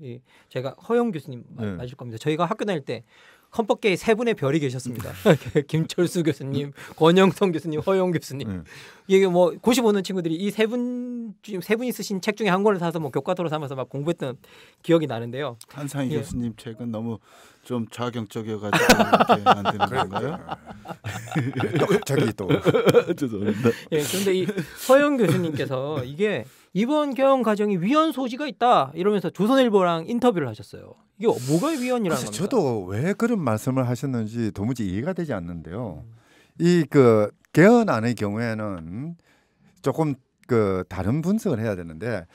Speaker 1: 제가 허영 교수님 맞을 겁니다. 저희가 학교 다닐 때 헌법계에 세 분의 별이 계셨습니다. 김철수 교수님, 권영성 교수님, 허영 교수님. 이게 뭐 고시 보는 친구들이 이 세 분이 쓰신 책 중에 한 권을 사서 뭐 교과서로 삼아서 막 공부했던 기억이 나는데요.
Speaker 3: 한상희 교수님 책은 너무 좀 좌경적이어가지고 이렇게 만드는 건가요?
Speaker 2: 또 갑자기 또
Speaker 3: 죄송합니다.
Speaker 1: 예, 그런데 이 허영 교수님께서 이게 이번 개헌 과정이 위헌 소지가 있다 이러면서 조선일보랑 인터뷰를 하셨어요. 이게 뭐가 위헌이라는 겁니까?
Speaker 2: 저도 왜 그런 말씀을 하셨는지 도무지 이해가 되지 않는데요. 이 그 개헌안의 경우에는 조금 그 다른 분석을 해야 되는데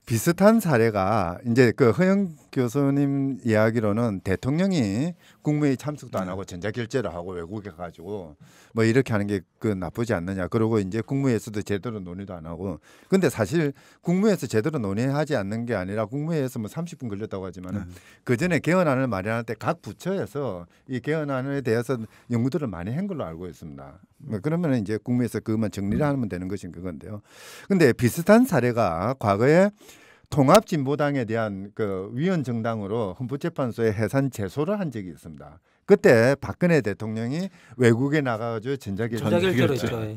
Speaker 2: 비슷한 사례가 이제 그 허영 교수님 이야기로는 대통령이 국무회의 참석도 안 하고 전자결제를 하고 외국에 가가지고 뭐 이렇게 하는 게 그 나쁘지 않느냐. 그리고 이제 국무회의에서도 제대로 논의도 안 하고. 근데 사실 국무회의에서 제대로 논의하지 않는 게 아니라 국무회의에서 뭐 30분 걸렸다고 하지만은 그 전에 개헌안을 마련할 때 각 부처에서 이 개헌안에 대해서 연구들을 많이 한 걸로 알고 있습니다. 그러면 이제 국무회의에서 그것만 정리를 하면 되는 것인 그건데요. 근데 비슷한 사례가 과거에 통합진보당에 대한 그 위헌 정당으로 헌법재판소에 해산 제소를 한 적이 있습니다. 그때 박근혜 대통령이 외국에 나가가지고
Speaker 1: 전자결제로 했죠.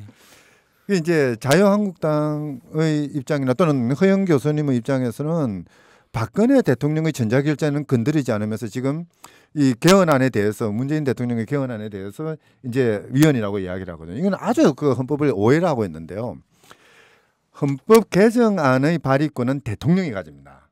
Speaker 2: 이제 자유한국당의 입장이나 또는 허영 교수님의 입장에서는 박근혜 대통령의 전자결제는 건드리지 않으면서 지금 이 개헌안에 대해서 문재인 대통령의 개헌안에 대해서 이제 위헌이라고 이야기를 하거든요. 이건 아주 그 헌법을 오해를 하고 있는데요. 헌법 개정안의 발의권은 대통령이 가집니다.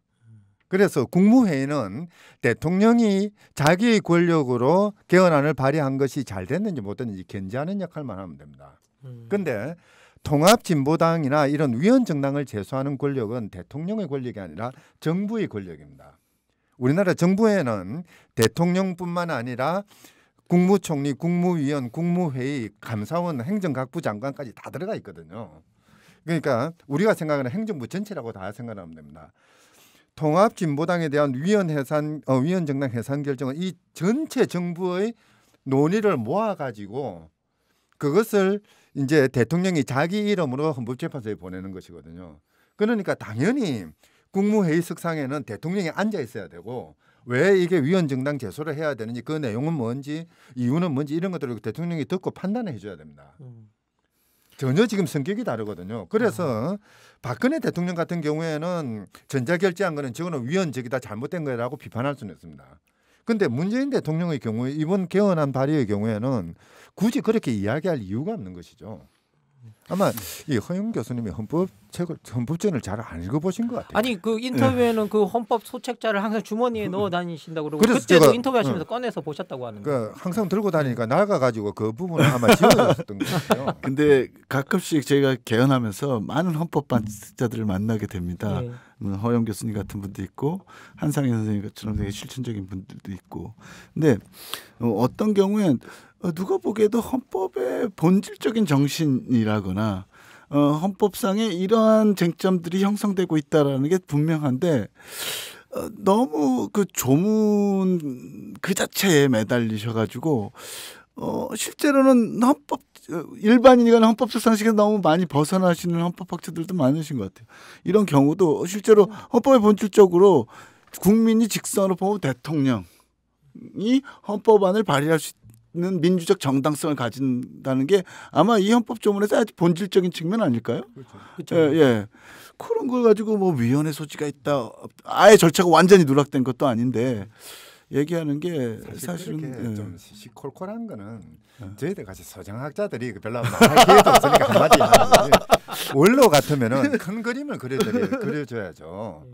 Speaker 2: 그래서 국무회의는 대통령이 자기의 권력으로 개헌안을 발의한 것이 잘 됐는지 못 됐는지 견제하는 역할만 하면 됩니다. 그런데 통합진보당이나 이런 위헌 정당을 제소하는 권력은 대통령의 권력이 아니라 정부의 권력입니다. 우리나라 정부에는 대통령뿐만 아니라 국무총리, 국무위원, 국무회의, 감사원, 행정각부 장관까지 다 들어가 있거든요. 그러니까 우리가 생각하는 행정부 전체라고 다 생각하면 됩니다. 통합진보당에 대한 위헌 정당 해산 결정은 이 전체 정부의 논의를 모아가지고 그것을 이제 대통령이 자기 이름으로 헌법재판소에 보내는 것이거든요. 그러니까 당연히 국무회의석상에는 대통령이 앉아 있어야 되고 왜 이게 위헌 정당 제소를 해야 되는지 그 내용은 뭔지 이유는 뭔지 이런 것들을 대통령이 듣고 판단해 줘야 됩니다. 전혀 지금 성격이 다르거든요. 그래서 박근혜 대통령 같은 경우에는 전자결제한 거는 저거는 위헌적이다 잘못된 거라고 비판할 수는 있습니다. 그런데 문재인 대통령의 경우에 이번 개헌안 발의의 경우에는 굳이 그렇게 이야기할 이유가 없는 것이죠. 아마 이 허영 교수님이 헌법전을 잘 안 읽어보신 것 같아요.
Speaker 1: 아니 그 인터뷰에는 그 헌법 소책자를 항상 주머니에 넣어 다니신다고 그러고
Speaker 2: 그래서
Speaker 1: 그때도
Speaker 2: 제가,
Speaker 1: 인터뷰하시면서 꺼내서 보셨다고 하는데.
Speaker 2: 그 항상 들고 다니니까 낡아가지고 그 부분을 아마 지워졌던 것 같아요.
Speaker 3: 근데 가끔씩 제가 개헌하면서 많은 헌법 반자들을 만나게 됩니다. 허영 교수님 같은 분도 있고 한상희 선생님처럼 되게 실천적인 분들도 있고. 근데 어떤 경우엔 누가 보기에도 헌법의 본질적인 정신이라거나 헌법상에 이러한 쟁점들이 형성되고 있다라는 게 분명한데 너무 그 조문 그 자체에 매달리셔가지고 실제로는 일반인이거나 헌법적 상식에서 너무 많이 벗어나시는 헌법학자들도 많으신 것 같아요. 이런 경우도 실제로 헌법의 본질적으로 국민이 직선으로 보면 대통령이 헌법안을 발의할 수 있는 민주적 정당성을 가진다는 게 아마 이 헌법 조문에서 아주 본질적인 측면 아닐까요?
Speaker 1: 그렇죠.
Speaker 3: 예. 그런 걸 가지고 뭐 위헌의 소지가 있다. 아예 절차가 완전히 누락된 것도 아닌데 얘기하는 게 사실은
Speaker 2: 좀 시콜콜한 거는 저희들 같이 소장학자들이 별로 말할 기회도 없으니까 한마디 하는 거지. 원로 같으면은 큰 그림을 그려줘야죠.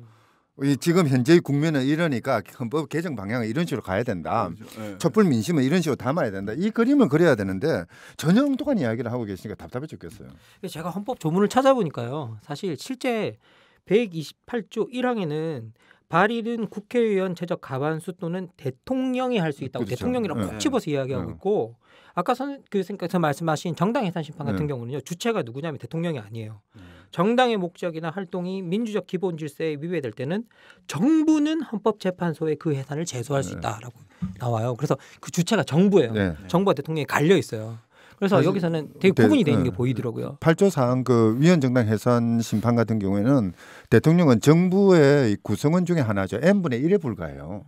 Speaker 2: 지금 현재의 국면은 이러니까 헌법 개정 방향은 이런 식으로 가야 된다.
Speaker 3: 그렇죠.
Speaker 2: 촛불 민심은 이런 식으로 담아야 된다. 이 그림을 그려야 되는데 전혀 엉뚱한 이야기를 하고 계시니까 답답해 죽겠어요.
Speaker 1: 제가 헌법 조문을 찾아보니까요. 사실 실제 128조 1항에는 발의는 국회의원 제적 과반수 또는 대통령이 할 수 있다고
Speaker 2: 그렇죠.
Speaker 1: 대통령이랑 콕 집어서 이야기하고 있고 아까 그 말씀하신 정당 해산 심판 같은 경우는요. 주체가 누구냐면 대통령이 아니에요. 정당의 목적이나 활동이 민주적 기본 질서에 위배될 때는 정부는 헌법재판소에 그 해산을 제소할 수 있다라고 나와요. 그래서 그 주체가 정부예요.
Speaker 2: 네.
Speaker 1: 정부와 대통령이 갈려 있어요. 그래서
Speaker 2: 사실
Speaker 1: 여기서는 되게 구분이 돼 있는 게 보이더라고요.
Speaker 2: 8조 4항 그 위헌정당 해산 심판 같은 경우에는 대통령은 정부의 구성원 중에 하나죠. n분의 1에 불과해요.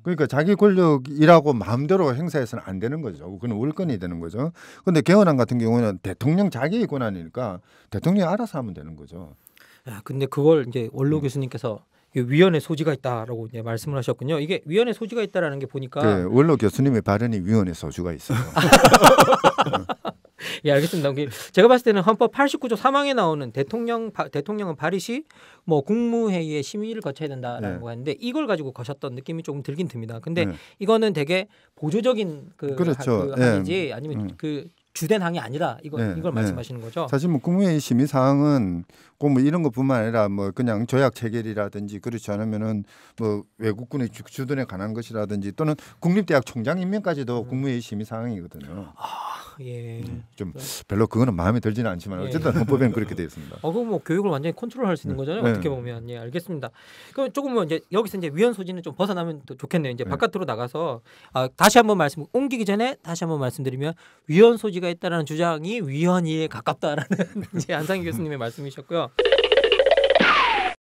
Speaker 2: 그러니까 자기 권력이라고 마음대로 행사해서는 안 되는 거죠. 그건 월권이 되는 거죠. 그런데 개헌안 같은 경우는 대통령 자기의 권한이니까 대통령이 알아서 하면 되는 거죠.
Speaker 1: 야, 근데 그걸 이제 원로 교수님께서 위헌의 소지가 있다라고 이제 말씀을 하셨군요. 이게 위헌의 소지가 있다라는 게 보니까
Speaker 2: 네, 원로 교수님의 발언이 위헌의 소지가 있어요.
Speaker 1: 예, 알겠습니다. 제가 봤을 때는 헌법 89조 3항에 나오는 대통령은 발의 시 뭐 국무회의의 심의를 거쳐야 된다라는
Speaker 2: 네.
Speaker 1: 거 했는데 이걸 가지고 거셨던 느낌이 조금 들긴 듭니다. 근데
Speaker 2: 네.
Speaker 1: 이거는 되게 보조적인
Speaker 2: 그렇죠.
Speaker 1: 항이지 아니면 그 주된 항이 아니라 이걸
Speaker 2: 네.
Speaker 1: 말씀하시는 거죠.
Speaker 2: 사실 뭐 국무회의 심의 사항은 꼭 뭐 이런 것뿐만 아니라 뭐 그냥 조약 체결이라든지 그렇지 않으면은 뭐 외국군의 주둔에 관한 것이라든지 또는 국립대학 총장 임명까지도 국무회의 심의 사항이거든요.
Speaker 1: 예.
Speaker 2: 좀 별로 그거는 마음에 들지는 않지만 어쨌든 헌법에는 그렇게 되어 있습니다.
Speaker 1: 그럼 뭐 교육을 완전히 컨트롤할 수 있는 거잖아요.
Speaker 2: 네.
Speaker 1: 어떻게 보면. 예, 알겠습니다. 그럼 조금 뭐 이제 여기서 이제 위헌 소지는 좀 벗어나면 더 좋겠네요. 이제
Speaker 2: 네.
Speaker 1: 바깥으로 나가서 다시 한번 옮기기 전에 다시 한번 말씀드리면 위헌 소지가 있다라는 주장이 위헌이에 가깝다라는 이제 안상희 교수님의 말씀이셨고요.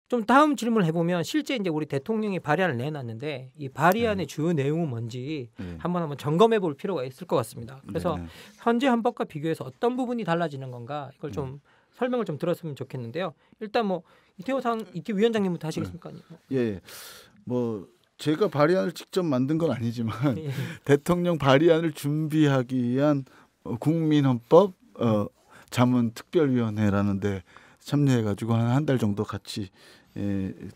Speaker 1: 좀 다음 질문을 해보면 실제 이제 우리 대통령이 발의안을 내놨는데 이 발의안의 주요 내용은 뭔지 한번 점검해볼 필요가 있을 것 같습니다. 그래서 현재 헌법과 비교해서 어떤 부분이 달라지는 건가 이걸 좀 설명을 좀 들었으면 좋겠는데요. 일단 뭐 이태호 위원장님부터 하시겠습니까?
Speaker 3: 예, 뭐 제가 발의안을 직접 만든 건 아니지만 대통령 발의안을 준비하기 위한 국민헌법 자문특별위원회라는 데 참여해가지고 한 달 정도 같이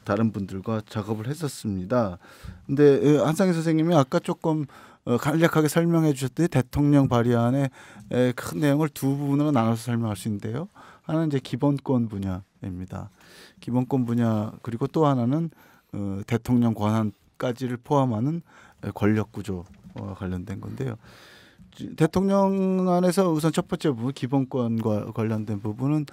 Speaker 3: 다른 분들과 작업을 했었습니다. 근데 한상희 선생님이 아까 조금 간략하게 설명해 주셨더니 대통령 발의안의 큰 내용을 두 부분으로 나눠서 설명할 수 있는데요. 하나는 이제 기본권 분야입니다. 기본권 분야 그리고 또 하나는 대통령 권한까지를 포함하는 권력 구조와 관련된 건데요. 대통령 안에서 우선 첫 번째 부분 기본권과 관련된 부분은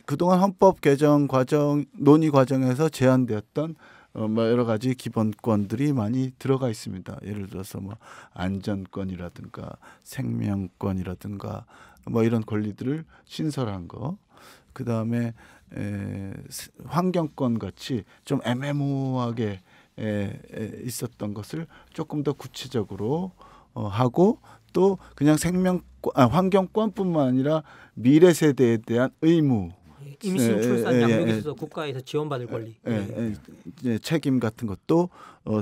Speaker 3: 그동안 헌법 개정 과정 논의 과정에서 제한되었던 여러 가지 기본권들이 많이 들어가 있습니다. 예를 들어서 뭐 안전권이라든가 생명권이라든가 뭐 이런 권리들을 신설한 거, 그 다음에 환경권 같이 좀 애매모호하게 있었던 것을 조금 더 구체적으로 하고 또 그냥 환경권뿐만 아니라 미래 세대에 대한 의무,
Speaker 1: 임신, 출산, 양육에 있어서 국가에서 지원받을 권리,
Speaker 3: 책임 같은 것도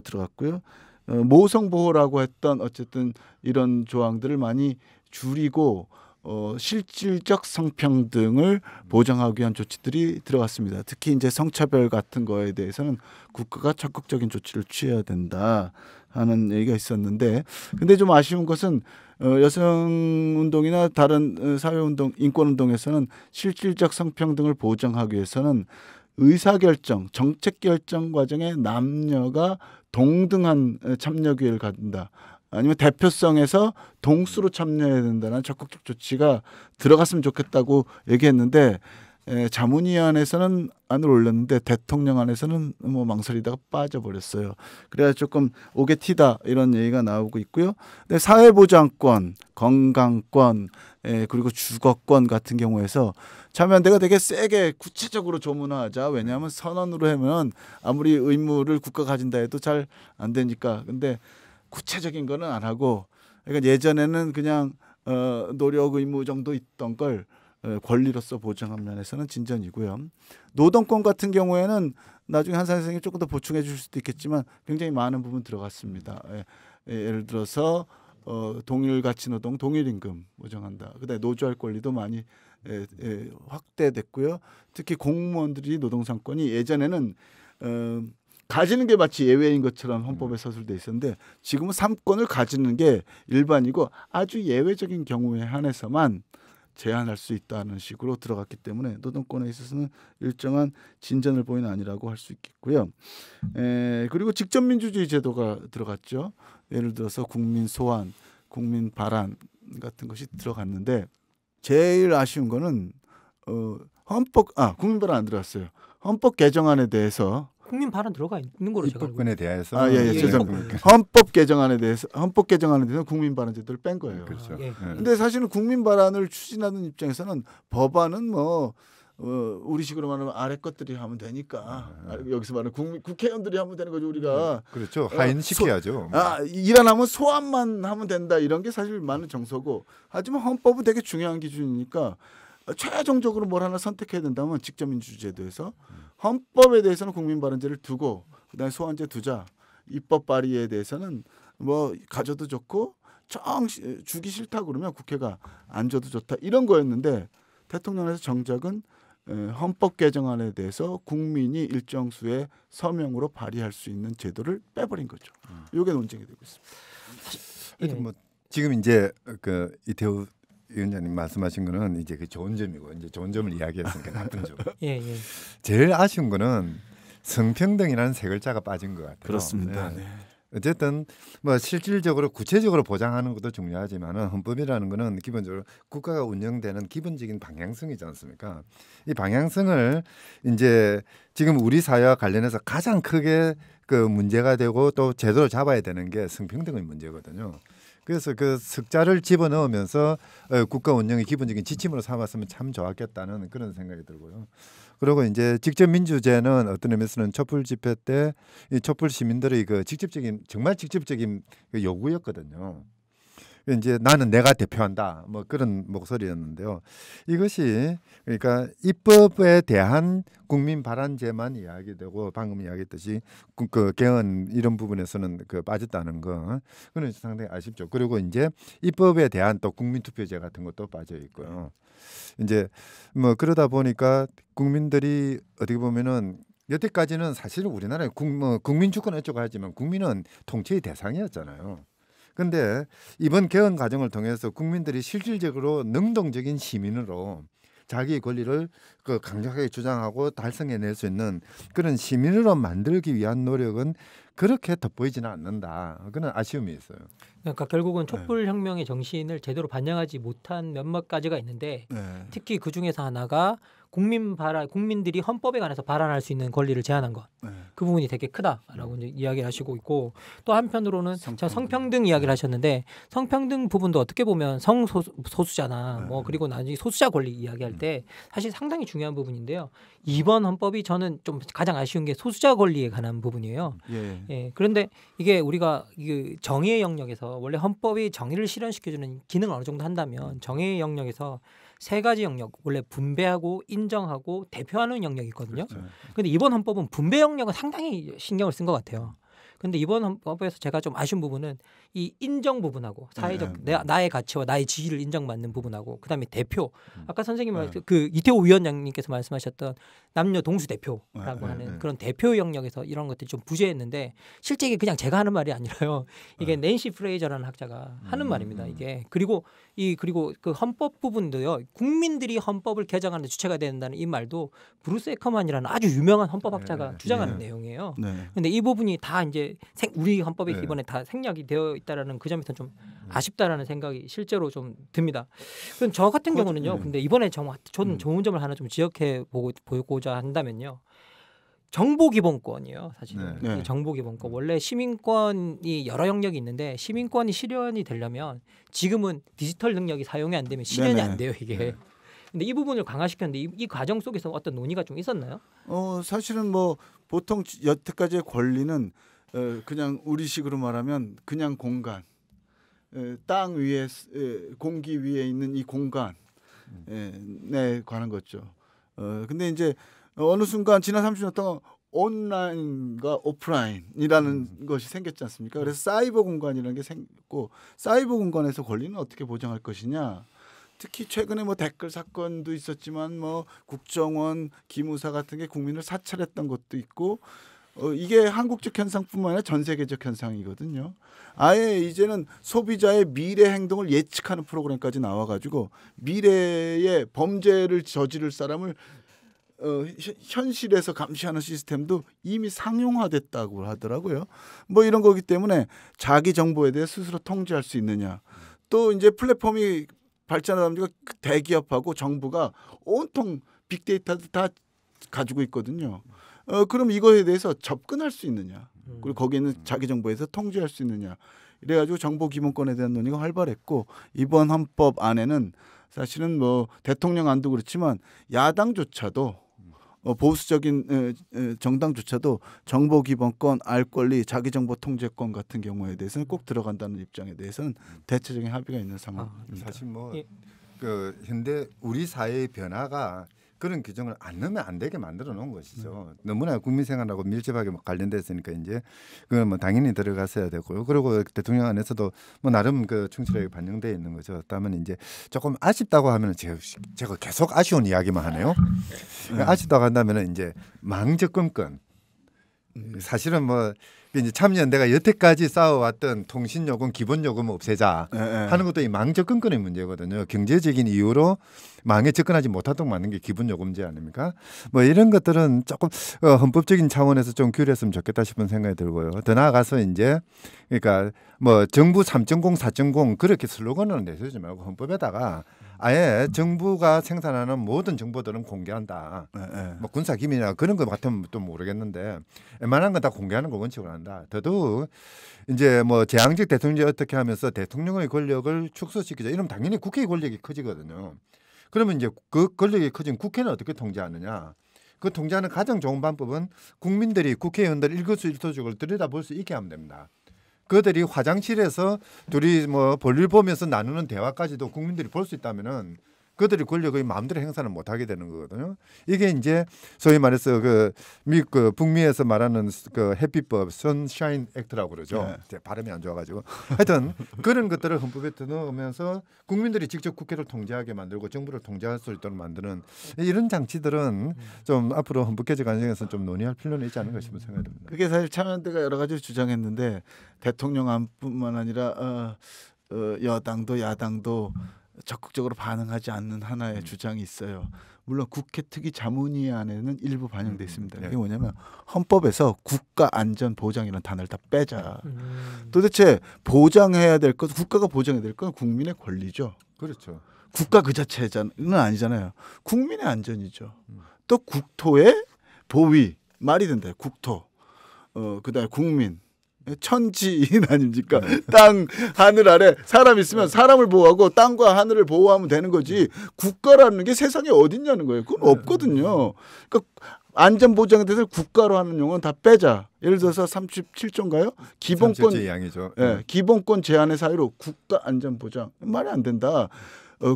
Speaker 3: 들어갔고요. 모성 보호라고 했던 어쨌든 이런 조항들을 많이 줄이고 실질적 성평등을 보장하기 위한 조치들이 들어갔습니다. 특히 이제 성차별 같은 거에 대해서는 국가가 적극적인 조치를 취해야 된다 하는 얘기가 있었는데, 근데 좀 아쉬운 것은 여성 운동이나 다른 사회 운동, 인권 운동에서는 실질적 성평등을 보장하기 위해서는 의사결정, 정책 결정 과정에 남녀가 동등한 참여 기회를 갖는다. 아니면 대표성에서 동수로 참여해야 된다는 적극적 조치가 들어갔으면 좋겠다고 얘기했는데 자문위안에서는 안을 올렸는데 대통령 안에서는 뭐 망설이다가 빠져버렸어요. 그래야 조금 오게 튀다 이런 얘기가 나오고 있고요. 근데 사회보장권, 건강권, 그리고 주거권 같은 경우에서 참여연대가 되게 세게 구체적으로 조문하자. 왜냐하면 선언으로 하면 아무리 의무를 국가가 가진다 해도 잘 안 되니까. 근데 구체적인 거는 안 하고, 그러니까 예전에는 그냥 노력 의무 정도 있던 걸 권리로서 보장한 면에서는 진전이고요. 노동권 같은 경우에는 나중에 한상 선생님이 조금 더 보충해 주실 수도 있겠지만 굉장히 많은 부분 들어갔습니다. 예를 들어서 동일 가치 노동, 동일 임금 보장한다. 그다음에 노조할 권리도 많이 확대됐고요. 특히 공무원들이 노동상권이 예전에는 가지는 게 마치 예외인 것처럼 헌법에 서술돼 있었는데 지금은 3권을 가지는 게 일반이고 아주 예외적인 경우에 한해서만 제한할 수 있다는 식으로 들어갔기 때문에 노동권에 있어서는 일정한 진전을 보이는 아니라고 할 수 있겠고요. 그리고 직접 민주주의 제도가 들어갔죠. 예를 들어서 국민 소환, 국민 발안 같은 것이 들어갔는데 제일 아쉬운 거는 국민 발언 안 들어갔어요. 헌법 개정안에 대해서
Speaker 1: 국민 발언 들어가 있는 거로 제가 알고
Speaker 2: 입법권에 대해서
Speaker 3: 예, 죄송합니다. 헌법 개정안에 대해서 국민 발언 제도를 뺀 거예요.
Speaker 2: 그렇죠.
Speaker 1: 예.
Speaker 3: 근데 사실은 국민 발언을 추진하는 입장에서는 법안은 뭐 우리식으로 말하면 아래 것들이 하면 되니까 여기서 말하는 국회의원들이 하면 되는 거죠. 우리가
Speaker 2: 그렇죠. 하인 시켜야죠.
Speaker 3: 일 안 하면 소환만 하면 된다 이런 게 사실 많은 정서고 하지만 헌법은 되게 중요한 기준이니까 최종적으로 뭘 하나 선택해야 된다면 직접민주제도에서 헌법에 대해서는 국민발언제를 두고 그다음에 소환제 두자. 입법 발의에 대해서는 뭐 가져도 좋고 주기 싫다 그러면 국회가 안 줘도 좋다 이런 거였는데 대통령에서 정작은 헌법 개정안에 대해서 국민이 일정 수의 서명으로 발의할 수 있는 제도를 빼버린 거죠. 이게 논쟁이 되고 있습니다.
Speaker 2: 하여튼 뭐 지금 이제 그 이태우 위원장님 말씀하신 거는 이제 그 좋은 점이고 이제 좋은 점을 이야기했으니까 나쁜 점.
Speaker 1: 예.
Speaker 2: 제일 아쉬운 거는 성평등이라는 세 글자가 빠진 것 같아요.
Speaker 3: 그렇습니다.
Speaker 2: 네.
Speaker 3: 네.
Speaker 2: 어쨌든 뭐 실질적으로 구체적으로 보장하는 것도 중요하지만은 헌법이라는 거는 기본적으로 국가가 운영되는 기본적인 방향성이지 않습니까? 이 방향성을 이제 지금 우리 사회와 관련해서 가장 크게 그 문제가 되고 또 제대로 잡아야 되는 게 성평등의 문제거든요. 그래서 그 석자를 집어넣으면서 국가 운영의 기본적인 지침으로 삼았으면 참 좋았겠다는 그런 생각이 들고요. 그리고 이제 직접 민주제는 어떤 의미에서는 촛불 집회 때 이 촛불 시민들의 그 정말 직접적인 그 요구였거든요. 이제 나는 내가 대표한다 뭐 그런 목소리였는데요. 이것이 그러니까 입법에 대한 국민 발언제만 이야기되고 방금 이야기했듯이 그 개헌 이런 부분에서는 그 빠졌다는 거 그건 상당히 아쉽죠. 그리고 이제 입법에 대한 또 국민투표제 같은 것도 빠져 있고요. 이제 뭐 그러다 보니까 국민들이 어떻게 보면은 여태까지는 사실 우리나라에 국민 주권 어쩌고 하지만 국민은 통치의 대상이었잖아요. 근데 이번 개헌 과정을 통해서 국민들이 실질적으로 능동적인 시민으로 자기 권리를 그 강력하게 주장하고 달성해낼 수 있는 그런 시민으로 만들기 위한 노력은 그렇게 돋보이지는 않는다. 그런 아쉬움이 있어요.
Speaker 1: 그러니까 결국은 촛불혁명의 정신을 제대로 반영하지 못한 몇몇 가지가 있는데 특히 그 중에서 하나가 국민들이 헌법에 관해서 발언할 수 있는 권리를 제한한 것. 그 부분이 되게 크다라고 이제 이야기를 하시고 있고 또 한편으로는 성평등 이야기를 하셨는데 성평등 부분도 어떻게 보면 성소수자나 뭐 그리고 나중에 소수자 권리 이야기할 때 사실 상당히 중요한 부분인데요. 이번 헌법이 저는 좀 가장 아쉬운 게 소수자 권리에 관한 부분이에요. 예. 그런데 이게 우리가 정의의 영역에서 원래 헌법이 정의를 실현시켜주는 기능을 어느 정도 한다면 정의의 영역에서 세 가지 영역 원래 분배하고 인정하고 대표하는 영역이 있거든요. 그런데 이번 헌법은 분배 영역은 상당히 신경을 쓴 것 같아요. 그런데 이번 헌법에서 제가 좀 아쉬운 부분은 이 인정 부분하고 사회적 나의 가치와 나의 지위를 인정받는 부분하고 그다음에 대표 아까 선생님 그 이태호 위원장님께서 말씀하셨던 남녀 동수 대표라고 하는 그런 대표 영역에서 이런 것들이 좀 부재했는데 실제 이게 그냥 제가 하는 말이 아니라요. 이게 낸시 프레이저라는 학자가 하는 말입니다. 이게 그리고 그 헌법 부분도요. 국민들이 헌법을 개정하는 데 주체가 된다는 이 말도 브루스 에커만이라는 아주 유명한 헌법학자가 주장하는 내용이에요. 그런데 이 부분이 다 이제 우리 헌법에 이번에 다 생략이 되어 있다라는 그 점에서 좀 아쉽다라는 생각이 실제로 좀 듭니다. 그럼 저 같은 경우는요. 근데 이번에 저는 좋은 점을 하나 좀 지적해 보고자 한다면요. 정보기본권이에요. 사실은 정보기본권 원래 시민권이 여러 영역이 있는데 시민권이 실현이 되려면 지금은 디지털 능력이 사용이 안 되면 실현이 안 돼요. 이게. 근데 이 부분을 강화시켰는데 이 과정 속에서 어떤 논의가 좀 있었나요?
Speaker 3: 사실은 뭐 보통 여태까지의 권리는 그냥 우리식으로 말하면 그냥 공간, 땅 위에 공기 위에 있는 이 공간에 관한 거죠. 근데 이제 어느 순간 지난 30년 동안 온라인과 오프라인이라는 것이 생겼지 않습니까? 그래서 사이버 공간이라는 게 생겼고 사이버 공간에서 권리는 어떻게 보장할 것이냐. 특히 최근에 뭐 댓글 사건도 있었지만 뭐 국정원 기무사 같은 게 국민을 사찰했던 것도 있고 이게 한국적 현상뿐만 아니라 전 세계적 현상이거든요. 아예 이제는 소비자의 미래 행동을 예측하는 프로그램까지 나와가지고 미래의 범죄를 저지를 사람을 현실에서 감시하는 시스템도 이미 상용화됐다고 하더라고요. 뭐 이런 거기 때문에 자기 정보에 대해 스스로 통제할 수 있느냐. 또 이제 플랫폼이 발전하다 보니까 대기업하고 정부가 온통 빅데이터를 다 가지고 있거든요. 그럼 이거에 대해서 접근할 수 있느냐? 그리고 거기에는 자기 정보에서 통제할 수 있느냐? 이래가지고 정보 기본권에 대한 논의가 활발했고 이번 헌법 안에는 사실은 뭐 대통령 안도 그렇지만 야당조차도 보수적인 정당조차도 정보 기본권, 알 권리, 자기 정보 통제권 같은 경우에 대해서는 꼭 들어간다는 입장에 대해서는 대체적인 합의가 있는 상황입니다.
Speaker 2: 사실 뭐 그 현대 우리 사회의 변화가 그런 규정을 안 넣으면 안 되게 만들어 놓은 것이죠. 너무나 국민 생활하고 밀접하게 관련됐으니까 이제 그건 뭐 당연히 들어갔어야 되고요. 그리고 대통령 안에서도 뭐 나름 그 충실하게 반영되어 있는 거죠. 다만 이제 조금 아쉽다고 하면 제가 계속 아쉬운 이야기만 하네요. 아쉽다고 한다면은 이제 망접근권. 사실은 뭐 이제 참여연대가 여태까지 쌓아왔던 통신요금, 기본요금 없애자 하는 것도 이 망접근권의 문제거든요. 경제적인 이유로 망에 접근하지 못하도록 만든 게 기본요금제 아닙니까? 뭐 이런 것들은 조금 헌법적인 차원에서 좀 규율했으면 좋겠다 싶은 생각이 들고요. 더 나아가서 이제 그러니까 뭐 정부 3.0, 4.0 그렇게 슬로건을 내세우지 말고 헌법에다가 아예 정부가 생산하는 모든 정보들은 공개한다. 뭐 군사 기밀이나 그런 것 같으면 또 모르겠는데 웬만한 건 다 공개하는 걸 원칙으로 한다. 더더욱 이제 뭐 제왕적 대통령제 어떻게 하면서 대통령의 권력을 축소시키자. 이러면 당연히 국회의 권력이 커지거든요. 그러면 이제 그 권력이 커진 국회는 어떻게 통제하느냐? 그 통제하는 가장 좋은 방법은 국민들이 국회의원들 일거수일투족을 들여다볼 수 있게 하면 됩니다. 그들이 화장실에서 둘이 뭐 볼일 보면서 나누는 대화까지도 국민들이 볼 수 있다면은 그들이 권력의 마음대로 행사는 못 하게 되는 거거든요. 이게 이제 소위 말해서 그 북미에서 말하는 그 햇빛법, 선샤인 액트라고 그러죠. 제 발음이 안 좋아가지고 하여튼 그런 것들을 헌법에 넣으면서 국민들이 직접 국회를 통제하게 만들고 정부를 통제할 수 있도록 만드는 이런 장치들은 좀 앞으로 헌법 개정 과정에서 좀 논의할 필요는 있지 않은가 싶은 생각이 듭니다.
Speaker 3: 그게 사실 참여연대가 여러 가지 주장했는데 대통령 안뿐만 아니라 여당도 야당도 적극적으로 반응하지 않는 하나의 주장이 있어요. 물론 국회 특위 자문위 안에는 일부 반영돼 있습니다. 이게 뭐냐면 헌법에서 국가안전보장이라는 단어를 다 빼자. 도대체 보장해야 될 것, 국가가 보장해야 될 건 국민의 권리죠.
Speaker 2: 그렇죠.
Speaker 3: 국가 그 자체는 아니잖아요. 국민의 안전이죠. 또 국토의 보위 말이 된다. 국토. 그다음에 국민. 천지인 아닙니까? 땅, 하늘 아래 사람 있으면 사람을 보호하고 땅과 하늘을 보호하면 되는 거지. 국가라는 게 세상에 어딨냐는 거예요. 그건 없거든요. 그러니까 안전보장에 대해서 국가로 하는 용어는 다 빼자. 예를 들어서 37조인가요? 기본권
Speaker 2: 양이죠.
Speaker 3: 기본권 제한의 사유로 국가 안전보장 말이 안 된다.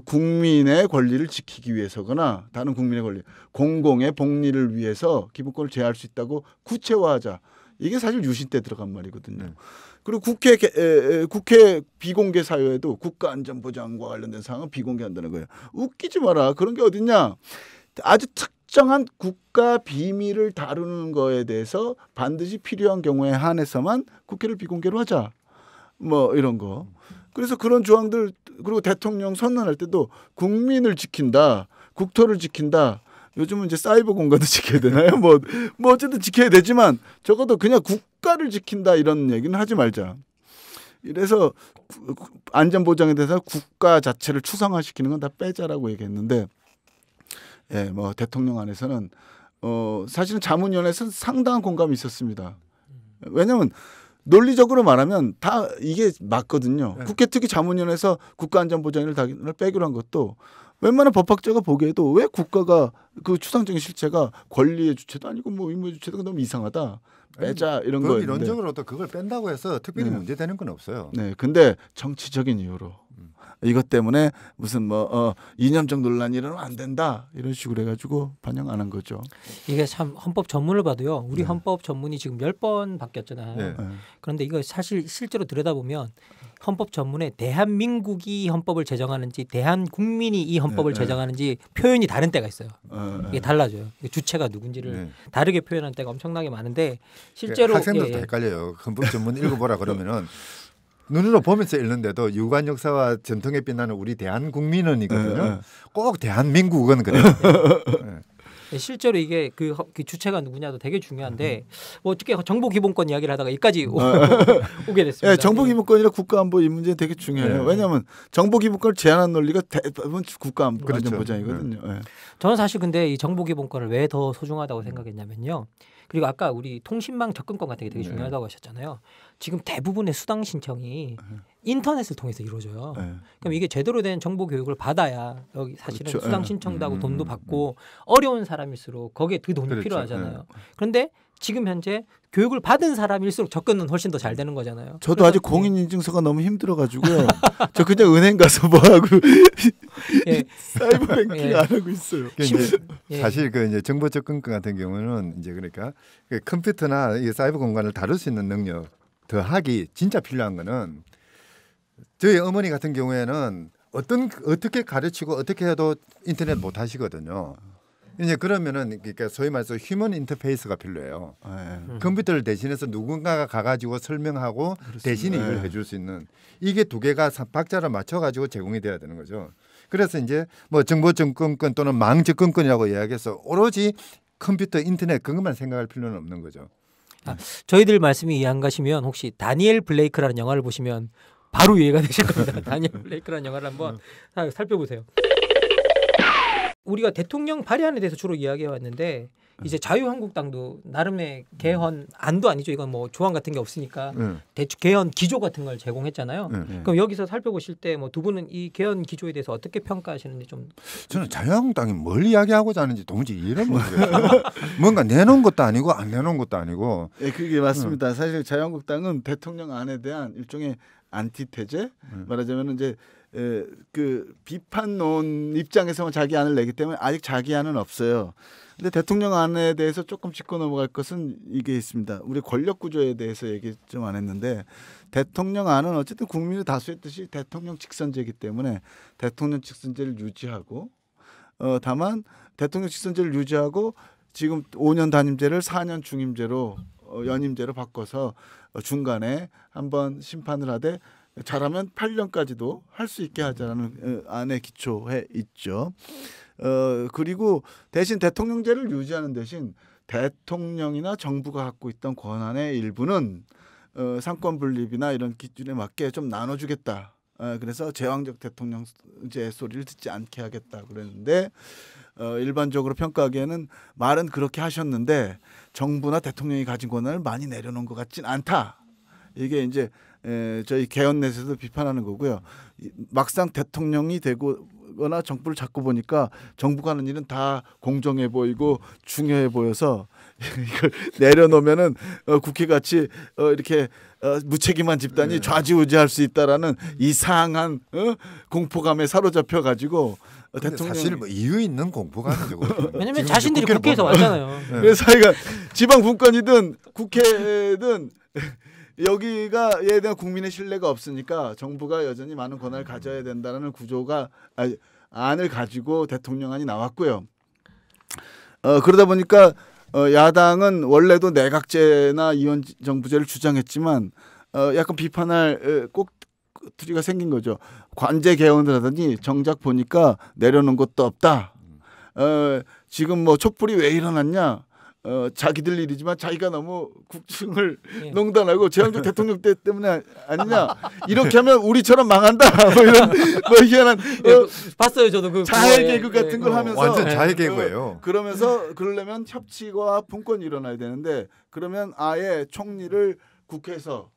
Speaker 3: 국민의 권리를 지키기 위해서거나 다른 국민의 권리, 공공의 복리를 위해서 기본권을 제한할 수 있다고 구체화하자. 이게 사실 유신 때 들어간 말이거든요. 그리고 국회 비공개 사유에도 국가안전보장과 관련된 사항은 비공개한다는 거예요. 웃기지 마라. 그런 게 어딨냐. 아주 특정한 국가 비밀을 다루는 거에 대해서 반드시 필요한 경우에 한해서만 국회를 비공개로 하자. 뭐 이런 거. 그래서 그런 조항들 그리고 대통령 선언할 때도 국민을 지킨다. 국토를 지킨다. 요즘은 이제 사이버 공간도 지켜야 되나요? 뭐 어쨌든 지켜야 되지만 적어도 그냥 국가를 지킨다 이런 얘기는 하지 말자. 이래서 안전보장에 대해서 국가 자체를 추상화시키는 건 다 빼자라고 얘기했는데, 예, 뭐 대통령 안에서는 사실은 자문위원회에서 상당한 공감이 있었습니다. 왜냐하면 논리적으로 말하면 다 이게 맞거든요. 국회 특히 자문위원회에서 국가안전보장을 빼기로 한 것도 웬만한 법학자가 보기에도 왜 국가가 그 추상적인 실체가 권리의 주체도 아니고 뭐 의무의 주체도 너무 이상하다. 빼자 이런 거.
Speaker 2: 이론적으로도 그걸 뺀다고 해서 특별히 문제되는 건 없어요.
Speaker 3: 네, 근데 정치적인 이유로 이것 때문에 무슨 뭐 이념적 논란이 일어나면 안 된다 이런 식으로 해가지고 반영 안 한 거죠.
Speaker 1: 이게 참 헌법 전문을 봐도요. 우리 헌법 전문이 지금 10번 바뀌었잖아요. 그런데 이거 사실 실제로 들여다보면 헌법 전문에 대한민국이 헌법을 제정하는지 대한국민이 이 헌법을 제정하는지 표현이 다른 때가 있어요. 이게 달라져요. 주체가 누군지를 다르게 표현하는 때가 엄청나게 많은데 실제로
Speaker 2: 학생들도 헷갈려요. 헌법 전문 읽어보라 그러면은 눈으로 보면서 읽는데도 유관 역사와 전통에 빛나는 우리 대한국민은이거든요. 꼭 대한민국은 그래요.
Speaker 1: 실제로 이게 그 주체가 누구냐도 되게 중요한데 뭐 어떻게 정보기본권 이야기를 하다가 여기까지 오게 됐습니다.
Speaker 3: 예, 정보기본권이라 국가안보 이 문제 되게 중요해요. 왜냐하면 정보기본권을 제한한 논리가 대부분 국가안보
Speaker 2: 그렇죠.
Speaker 3: 안전보장이거든요. 예.
Speaker 1: 저는 사실 근데 이 정보기본권을 왜 더 소중하다고 생각했냐면요. 그리고 아까 우리 통신망 접근권 같은 게 되게 중요하다고 하셨잖아요. 지금 대부분의 수당 신청이 인터넷을 통해서 이루어져요. 그럼 이게 제대로 된 정보 교육을 받아야 여기 사실은
Speaker 3: 그렇죠.
Speaker 1: 수당 신청도 하고 돈도 받고 어려운 사람일수록 거기에 그 돈이
Speaker 2: 그렇죠.
Speaker 1: 필요하잖아요. 그런데 지금 현재 교육을 받은 사람일수록 접근은 훨씬 더 잘 되는 거잖아요.
Speaker 3: 저도 아직 공인인증서가 너무 힘들어가지고요. 저 그냥 은행 가서 뭐 하고
Speaker 1: 예.
Speaker 3: 사이버 뱅킹
Speaker 1: 예.
Speaker 3: 안 하고 있어요.
Speaker 2: 이제
Speaker 1: 예.
Speaker 2: 사실 그 이제 정보 접근권 같은 경우는 이제 그러니까 그 컴퓨터나 이 사이버 공간을 다룰 수 있는 능력 더하기 진짜 필요한 거는 저희 어머니 같은 경우에는 어떻게 가르치고 어떻게 해도 인터넷 못 하시거든요. 이제 그러면은 그러니까 소위 말해서 휴먼 인터페이스가 필요해요. 컴퓨터를 대신해서 누군가가 가가지고 설명하고 대신 이걸 해줄 수 있는 이게 두 개가 박자를 맞춰가지고 제공이 돼야 되는 거죠. 그래서 이제 뭐 정보 접근권 또는 망 접근권이라고 이야기해서 오로지 컴퓨터, 인터넷 그것만 생각할 필요는 없는 거죠.
Speaker 1: 저희들 말씀이 이해 안 가시면 혹시 다니엘 블레이크라는 영화를 보시면 바로 이해가 되실 겁니다. 다니엘 블레이크라는 영화를 한번 살펴보세요. 우리가 대통령 발의안에 대해서 주로 이야기해 왔는데 이제 자유한국당도 나름의 개헌 안도 아니죠. 이건 뭐 조항 같은 게 없으니까 대충 개헌 기조 같은 걸 제공했잖아요. 그럼 여기서 살펴보실 때 뭐 두 분은 이 개헌 기조에 대해서 어떻게 평가하시는지 좀.
Speaker 2: 저는 자유한국당이 뭘 이야기하고자 하는지 도무지 이해를 못해요. 뭔가 내놓은 것도 아니고 안 내놓은 것도 아니고.
Speaker 3: 예, 그게 맞습니다. 사실 자유한국당은 대통령 안에 대한 일종의 안티테제 말하자면 이제 그 비판론 입장에서만 자기 안을 내기 때문에 아직 자기 안은 없어요. 근데 대통령 안에 대해서 조금 짚고 넘어갈 것은 이게 있습니다. 우리 권력 구조에 대해서 얘기 좀 안 했는데 대통령 안은 어쨌든 국민의 다수했듯이 대통령 직선제이기 때문에 대통령 직선제를 유지하고 다만 대통령 직선제를 유지하고 지금 5년 단임제를 4년 중임제로 연임제로 바꿔서 중간에 한번 심판을 하되 잘하면 8년까지도 할 수 있게 하자라는 안에 기초해 있죠. 그리고 대신 대통령제를 유지하는 대신 대통령이나 정부가 갖고 있던 권한의 일부는 상권 분립이나 이런 기준에 맞게 좀 나눠주겠다. 그래서 제왕적 대통령제 소리를 듣지 않게 하겠다 그랬는데 일반적으로 평가하기에는 말은 그렇게 하셨는데 정부나 대통령이 가진 권한을 많이 내려놓은 것 같진 않다. 이게 이제 저희 개헌넷에서도 비판하는 거고요. 막상 대통령이 되거나 정부를 잡고 보니까 정부가 하는 일은 다 공정해 보이고 중요해 보여서 이걸 내려놓으면은 국회같이 이렇게 무책임한 집단이 좌지우지할 수 있다라는 이상한 공포감에 사로잡혀 가지고 대통령
Speaker 2: 사실 뭐 이유 있는 공포가 아니죠.
Speaker 1: 왜냐면 자신들이 국회에서 왔잖아요.
Speaker 3: 그래서 자기가 지방 분권이든 국회든 여기가에 대한 국민의 신뢰가 없으니까 정부가 여전히 많은 권한을 가져야 된다는 구조가 안을 가지고 대통령안이 나왔고요. 그러다 보니까 야당은 원래도 내각제나 이원정부제를 주장했지만 약간 비판할 꼭두리가 생긴 거죠. 관제 개헌을 하더니 정작 보니까 내려놓은 것도 없다. 지금 뭐 촛불이 왜 일어났냐? 자기들 일이지만 자기가 너무 국정을 농단하고 제왕적 대통령 때 때문에 아니냐 이렇게 하면 우리처럼 망한다 뭐 이런 뭐 희한한
Speaker 1: 봤어요 저도 그
Speaker 3: 자해 개그 같은 걸 하면서
Speaker 2: 완전 자해 개그예요.
Speaker 3: 그러면서 그러려면 협치와 분권이 일어나야 되는데 그러면 아예 총리를 국회에서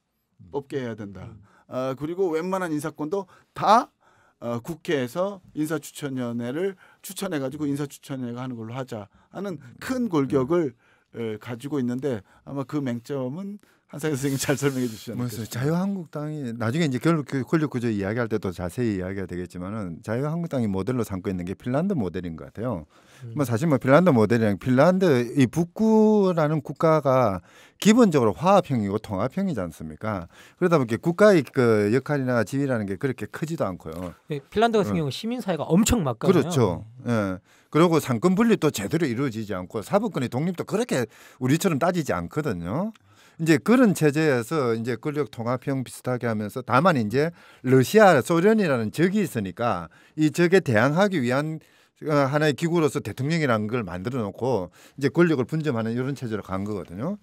Speaker 3: 뽑게 해야 된다. 그리고 웬만한 인사권도 다 국회에서 인사추천위원회를 추천해가지고 인사추천회가 하는 걸로 하자 하는 큰 골격을 가지고 있는데 아마 그 맹점은 한상현 선생님이 잘 설명해 주셨는데
Speaker 2: 자유한국당이 나중에 이제 결국 권력 구조 이야기할 때도 자세히 이야기가 되겠지만은 자유한국당이 모델로 삼고 있는 게 핀란드 모델인 것 같아요. 뭐 사실 뭐 핀란드 모델이랑 핀란드 이 북구라는 국가가 기본적으로 화합형이고 통합형이지 않습니까? 그러다 보니까 국가의 그 역할이나 지위라는 게 그렇게 크지도 않고요.
Speaker 1: 핀란드 같은 경우는 시민사회가 엄청 막강해요.
Speaker 2: 그렇죠. 예. 그리고 상권 분립도 제대로 이루어지지 않고 사법권의 독립도 그렇게 우리처럼 따지지 않거든요. 이제 그런 체제에서 이제 권력 통합형 비슷하게 하면서 다만 이제 러시아, 소련이라는 적이 있으니까 이 적에 대항하기 위한 하나의 기구로서 대통령이라는 걸 만들어 놓고 이제 권력을 분점하는 이런 체제로 간 거거든요.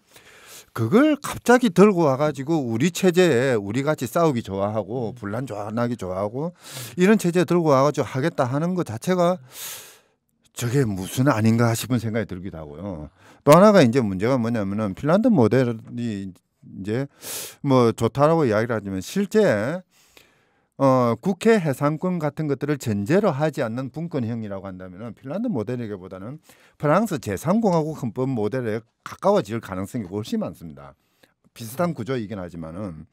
Speaker 2: 그걸 갑자기 들고 와가지고 우리 체제에 우리 같이 싸우기 좋아하고 분란 좋아하기 좋아하고 이런 체제에 들고 와가지고 하겠다 하는 것 자체가 저게 무슨 아닌가 싶은 생각이 들기도 하고요. 또 하나가 이제 문제가 뭐냐면은 핀란드 모델이 이제 뭐 좋다라고 이야기를 하지만 실제 국회 해상권 같은 것들을 전제로 하지 않는 분권형이라고 한다면 핀란드 모델이기보다는 프랑스 제3공화국 헌법 모델에 가까워질 가능성이 훨씬 많습니다. 비슷한 구조이긴 하지만은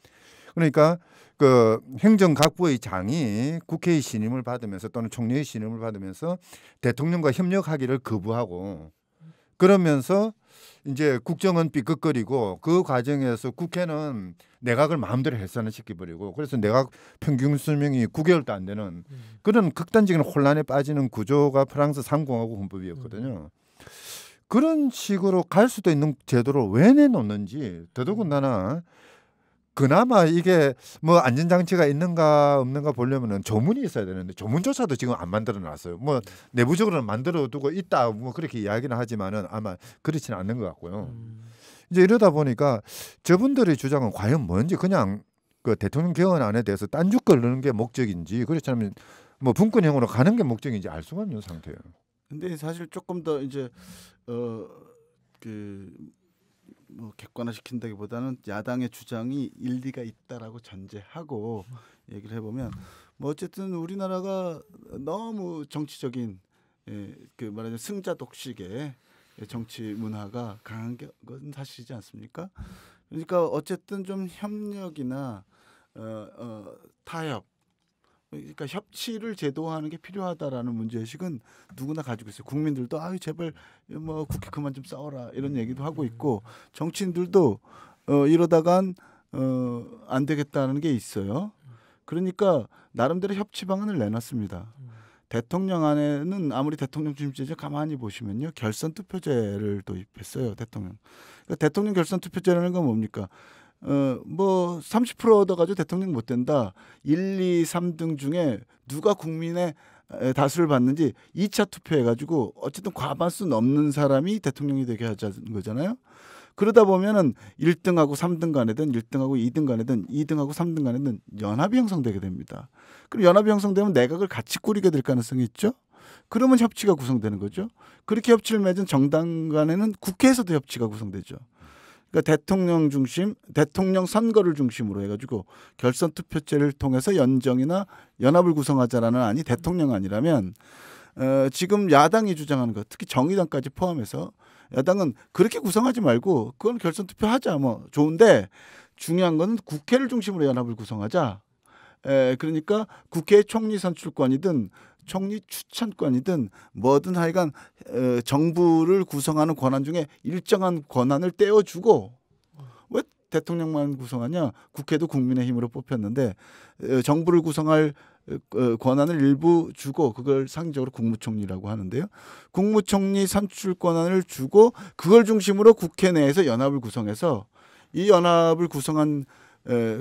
Speaker 2: 그러니까 그 행정각부의 장이 국회의 신임을 받으면서 또는 총리의 신임을 받으면서 대통령과 협력하기를 거부하고 그러면서 이제 국정은 삐걱거리고 그 과정에서 국회는 내각을 마음대로 해산을 시켜버리고 그래서 내각 평균 수명이 9개월도 안 되는 그런 극단적인 혼란에 빠지는 구조가 프랑스 3공화국 헌법이었거든요. 그런 식으로 갈 수도 있는 제도를 왜 내놓는지 더더군다나 그나마 이게 뭐 안전장치가 있는가 없는가 보려면은 조문이 있어야 되는데 조문조차도 지금 안 만들어 놨어요. 뭐 내부적으로는 만들어 두고 있다 뭐 그렇게 이야기는 하지만은 아마 그렇지는 않는 것 같고요. 이제 이러다 보니까 저분들의 주장은 과연 뭔지 그냥 그 대통령 개헌안에 대해서 딴죽 걸르는 게 목적인지 그렇지 않으면 뭐 분권형으로 가는 게 목적인지 알 수가 없는 상태예요.
Speaker 3: 근데 사실 조금 더 이제 뭐 객관화시킨다기보다는 야당의 주장이 일리가 있다라고 전제하고 얘기를 해보면 뭐 어쨌든 우리나라가 너무 정치적인 그 말하자면 승자 독식의 정치 문화가 강한 건 사실이지 않습니까? 그러니까 어쨌든 좀 협력이나 타협 그러니까 협치를 제도화하는 게 필요하다라는 문제의식은 누구나 가지고 있어요. 국민들도 아유 제발 뭐 국회 그만 좀 싸워라 이런 얘기도 하고 있고 정치인들도 이러다간 안 되겠다는 게 있어요. 그러니까 나름대로 협치 방안을 내놨습니다. 대통령 안에는 아무리 대통령 중심제죠 가만히 보시면요 결선 투표제를 도입했어요. 대통령. 그러니까 대통령 결선 투표제라는 건 뭡니까? 뭐 30% 얻어가지고 대통령 못 된다. 1, 2, 3등 중에 누가 국민의 다수를 받는지 2차 투표해가지고 어쨌든 과반수 넘는 사람이 대통령이 되게 하자는 거잖아요. 그러다 보면은 1등하고 3등 간에든 1등하고 2등 간에든 2등하고 3등 간에든 연합이 형성되게 됩니다. 그럼 연합이 형성되면 내각을 같이 꾸리게 될 가능성이 있죠. 그러면 협치가 구성되는 거죠. 그렇게 협치를 맺은 정당 간에는 국회에서도 협치가 구성되죠. 그러니까 대통령 중심, 대통령 선거를 중심으로 해가지고 결선 투표제를 통해서 연정이나 연합을 구성하자라는 안이 대통령 안이라면 지금 야당이 주장하는 것, 특히 정의당까지 포함해서 야당은 그렇게 구성하지 말고 그건 결선 투표하자 뭐 좋은데 중요한 건 국회를 중심으로 연합을 구성하자. 그러니까 국회 총리 선출권이든 총리 추천권이든 뭐든 하여간 정부를 구성하는 권한 중에 일정한 권한을 떼어주고 왜 대통령만 구성하냐? 국회도 국민의 힘으로 뽑혔는데 정부를 구성할 권한을 일부 주고 그걸 상징적으로 국무총리라고 하는데요. 국무총리 선출 권한을 주고 그걸 중심으로 국회 내에서 연합을 구성해서 이 연합을 구성한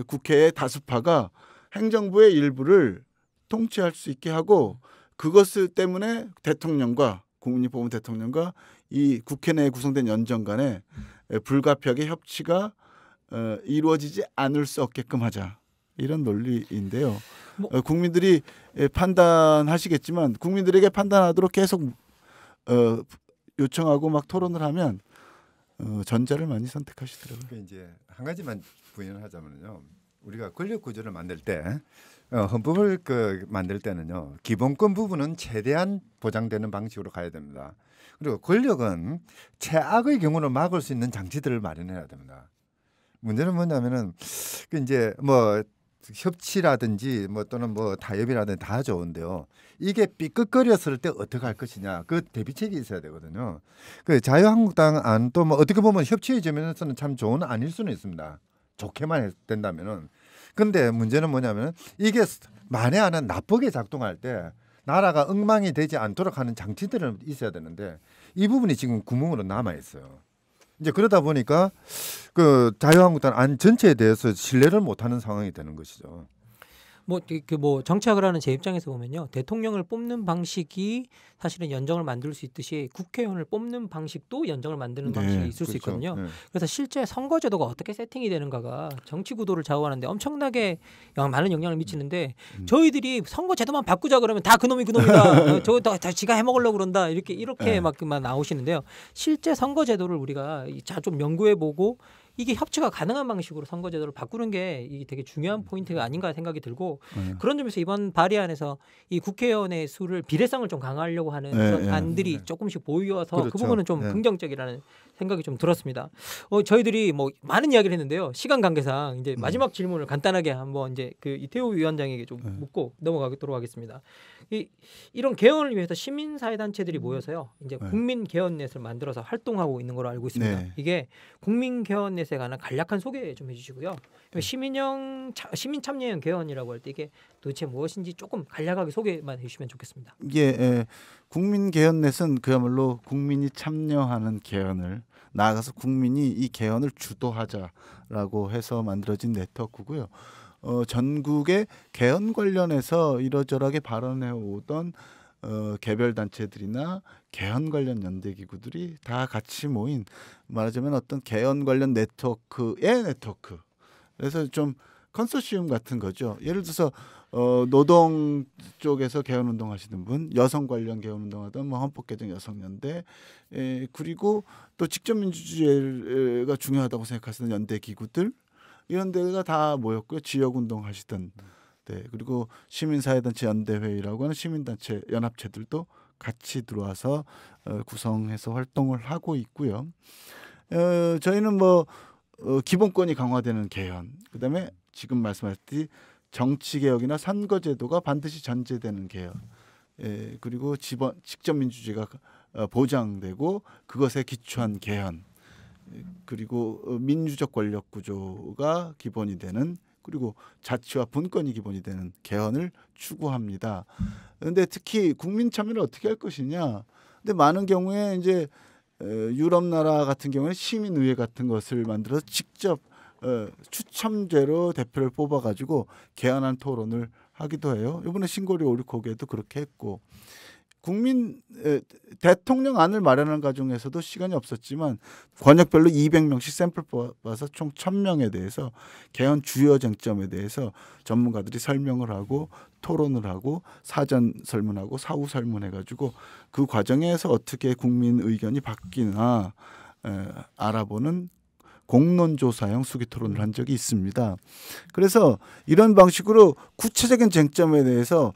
Speaker 3: 국회의 다수파가 행정부의 일부를 통치할 수 있게 하고 그것 때문에 대통령과 국민이 뽑은 대통령과 이 국회 내에 구성된 연정 간에 불가피하게 협치가 이루어지지 않을 수 없게끔 하자. 이런 논리인데요. 국민들이 판단하시겠지만 국민들에게 판단하도록 계속 요청하고 막 토론을 하면 전자를 많이 선택하시더라고요.
Speaker 2: 이제 한 가지만 부연하자면요. 우리가 권력 구조를 만들 때 헌법을 만들 때는요. 기본권 부분은 최대한 보장되는 방식으로 가야 됩니다. 그리고 권력은 최악의 경우를 막을 수 있는 장치들을 마련해야 됩니다. 문제는 뭐냐면은 이제 뭐 협치라든지 뭐 또는 뭐 타협이라든지 다 좋은데요. 이게 삐끗거렸을 때 어떻게 할 것이냐 그 대비책이 있어야 되거든요. 그 자유한국당 안도 뭐 어떻게 보면 협치의 점에서는 참 좋은 안일 수는 있습니다. 좋게만 된다면은. 근데 문제는 뭐냐면 이게 만에 하나 나쁘게 작동할 때 나라가 엉망이 되지 않도록 하는 장치들은 있어야 되는데 이 부분이 지금 구멍으로 남아 있어요. 이제 그러다 보니까 그 자유한국당 안 전체에 대해서 신뢰를 못하는 상황이 되는 것이죠.
Speaker 1: 뭐 정치학을 하는 제 입장에서 보면요, 대통령을 뽑는 방식이 사실은 연정을 만들 수 있듯이 국회의원을 뽑는 방식도 연정을 만드는
Speaker 3: 네,
Speaker 1: 방식이 있을 수
Speaker 2: 그렇죠.
Speaker 1: 있거든요.
Speaker 2: 네.
Speaker 1: 그래서 실제 선거제도가 어떻게 세팅이 되는가가 정치 구도를 좌우하는데 엄청나게 많은 영향을 미치는데 저희들이 선거제도만 바꾸자 그러면 다 그놈이다. 저거 다 지가 해먹으려고 그런다. 이렇게
Speaker 3: 네.
Speaker 1: 막 나오시는데요. 실제 선거제도를 우리가 좀 연구해보고 이게 협치가 가능한 방식으로 선거제도를 바꾸는 게 이게 되게 중요한 포인트가 아닌가 생각이 들고 그런 점에서 이번 발의안에서 이 국회의원의 수를 비례성을 좀 강화하려고 하는 그런 안들이 조금씩 보여서
Speaker 2: 그렇죠.
Speaker 1: 그 부분은 좀 긍정적이라는 생각이 좀 들었습니다. 저희들이 뭐 많은 이야기를 했는데요. 시간 관계상 이제 마지막 질문을 간단하게 한번 이제 그 이태우 위원장에게 좀 묻고 넘어가도록 하겠습니다. 이런 개헌을 위해서 시민사회단체들이 모여서요, 이제 국민개헌넷을 만들어서 활동하고 있는 걸로 알고 있습니다.
Speaker 3: 네.
Speaker 1: 이게 국민개헌넷에 관한 간략한 소개 좀 해주시고요. 시민 참여형 개헌이라고 할 때 이게 도대체 무엇인지 조금 간략하게 소개만 해주시면 좋겠습니다.
Speaker 3: 이게 국민개헌넷은 그야말로 국민이 참여하는 개헌을 나아가서 국민이 이 개헌을 주도하자라고 해서 만들어진 네트워크고요. 전국의 개헌 관련해서 이러저러하게 발언해 오던 개별 단체들이나 개헌 관련 연대 기구들이 다 같이 모인, 말하자면 어떤 개헌 관련 네트워크의 네트워크. 그래서 좀 컨소시엄 같은 거죠. 예를 들어서 노동 쪽에서 개헌 운동 하시는 분, 여성 관련 개헌 운동하던 뭐 헌법 개정 여성연대, 그리고 또 직접 민주주의가 중요하다고 생각하시는 연대 기구들, 이런 데가 다 모였고요. 지역 운동 하시던 네, 그리고 시민사회단체 연대회의라고 하는 시민단체 연합체들도 같이 들어와서 구성해서 활동을 하고 있고요. 저희는 뭐 기본권이 강화되는 개헌, 그다음에 지금 말씀하셨듯이 정치개혁이나 선거제도가 반드시 전제되는 개헌, 그리고 직접 민주주의가 보장되고 그것에 기초한 개헌, 그리고 민주적 권력 구조가 기본이 되는, 그리고 자치와 분권이 기본이 되는 개헌을 추구합니다. 그런데 특히 국민 참여를 어떻게 할 것이냐. 근데 많은 경우에 이제 유럽 나라 같은 경우는 시민의회 같은 것을 만들어서 직접 추첨제로 대표를 뽑아가지고 개헌안 토론을 하기도 해요. 이번에 신고리 오리코게도 그렇게 했고, 대통령안을 마련하는 과정에서도 시간이 없었지만 권역별로 200명씩 샘플 뽑아서 총 1000명에 대해서 개헌 주요 쟁점에 대해서 전문가들이 설명을 하고 토론을 하고 사전 설문하고 사후 설문해가지고 그 과정에서 어떻게 국민 의견이 바뀌나 알아보는 공론조사형 수기토론을 한 적이 있습니다. 그래서 이런 방식으로 구체적인 쟁점에 대해서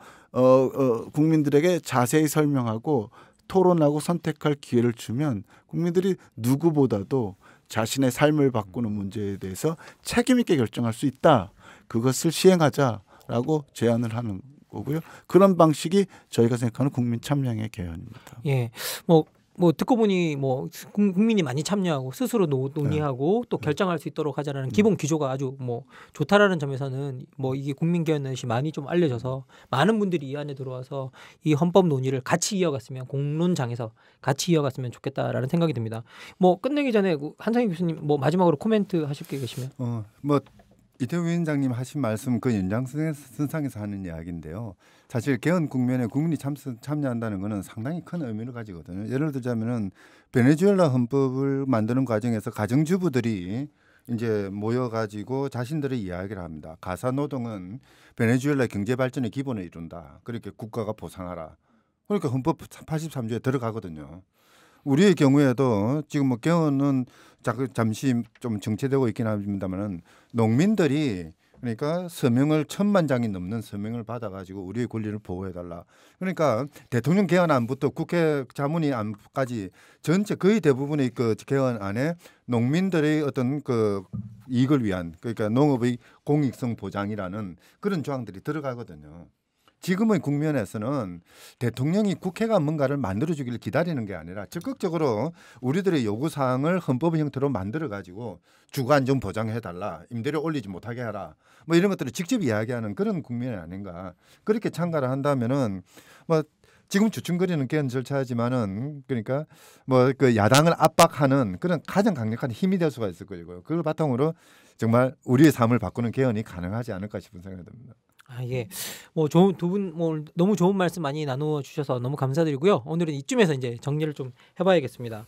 Speaker 3: 국민들에게 자세히 설명하고 토론하고 선택할 기회를 주면 국민들이 누구보다도 자신의 삶을 바꾸는 문제에 대해서 책임 있게 결정할 수 있다. 그것을 시행하자라고 제안을 하는 거고요. 그런 방식이 저희가 생각하는 국민 참여형의 개헌입니다.
Speaker 1: 예, 뭐 듣고 보니 뭐 국민이 많이 참여하고 스스로 논의하고 또 결정할 수 있도록 하자라는 기본 기조가 아주 뭐 좋다라는 점에서는 뭐 이게 국민개헌넷이 많이 좀 알려져서 많은 분들이 이 안에 들어와서 이 헌법 논의를 같이 이어갔으면, 공론장에서 같이 이어갔으면 좋겠다라는 생각이 듭니다. 뭐 끝내기 전에 한상희 교수님 뭐 마지막으로 코멘트 하실 게 계시면.
Speaker 2: 뭐 이태우 위원장님 하신 말씀 그 연장선상에서 하는 이야기인데요. 사실 개헌 국면에 국민이 참여한다는 것은 상당히 큰 의미를 가지거든요. 예를 들자면은 베네수엘라 헌법을 만드는 과정에서 가정주부들이 이제 모여가지고 자신들의 이야기를 합니다. 가사노동은 베네수엘라 경제 발전의 기본을 이룬다. 그렇게 국가가 보상하라. 그러니까 헌법 83조에 들어가거든요. 우리의 경우에도 지금 뭐 개헌은 잠시 좀 정체되고 있긴 합니다만은 농민들이 그러니까 서명을 1000만 장이 넘는 서명을 받아가지고 우리의 권리를 보호해달라. 그러니까 대통령 개헌안부터 국회 자문위안까지 전체 거의 대부분의 그 개헌안에 농민들의 어떤 그 이익을 위한, 그러니까 농업의 공익성 보장이라는 그런 조항들이 들어가거든요. 지금의 국면에서는 대통령이 국회가 뭔가를 만들어주기를 기다리는 게 아니라 적극적으로 우리들의 요구사항을 헌법 형태로 만들어가지고 주거 안정 보장해달라, 임대료 올리지 못하게 하라, 뭐 이런 것들을 직접 이야기하는 그런 국면이 아닌가. 그렇게 참가를 한다면은 뭐 지금 주춤거리는 개헌 절차지만은 그러니까 뭐 그 야당을 압박하는 그런 가장 강력한 힘이 될 수가 있을 거고요. 그걸 바탕으로 정말 우리의 삶을 바꾸는 개헌이 가능하지 않을까 싶은 생각이 듭니다.
Speaker 1: 이게 뭐 좋은 두 분 뭐 너무 좋은 말씀 많이 나누어 주셔서 너무 감사드리고요. 오늘은 이쯤에서 이제 정리를 좀 해봐야겠습니다.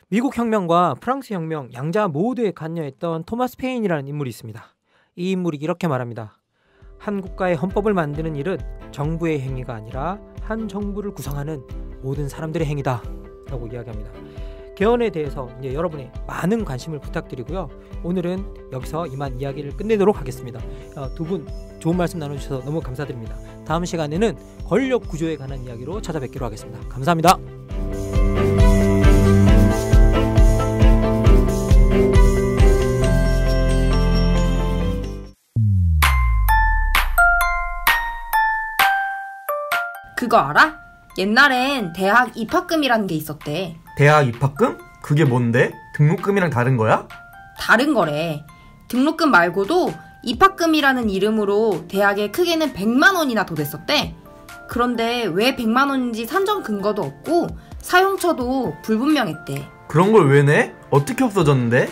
Speaker 1: 미국 혁명과 프랑스 혁명 양자 모두에 관여했던 토마스 페인이라는 인물이 있습니다. 이 인물이 이렇게 말합니다. 한 국가의 헌법을 만드는 일은 정부의 행위가 아니라 한 정부를 구성하는 모든 사람들의 행위다 라고 이야기합니다. 개헌에 대해서 이제 여러분의 많은 관심을 부탁드리고요. 오늘은 여기서 이만 이야기를 끝내도록 하겠습니다. 두 분 좋은 말씀 나눠주셔서 너무 감사드립니다. 다음 시간에는 권력 구조에 관한 이야기로 찾아뵙기로 하겠습니다. 감사합니다.
Speaker 4: 그거 알아? 옛날엔 대학 입학금이라는 게 있었대.
Speaker 5: 대학 입학금? 그게 뭔데? 등록금이랑 다른 거야?
Speaker 4: 다른 거래. 등록금 말고도 입학금이라는 이름으로 대학에 크게는 100만 원이나 더 냈었대. 그런데 왜 100만 원인지 산정 근거도 없고 사용처도 불분명했대.
Speaker 5: 그런 걸 왜 내? 어떻게 없어졌는데?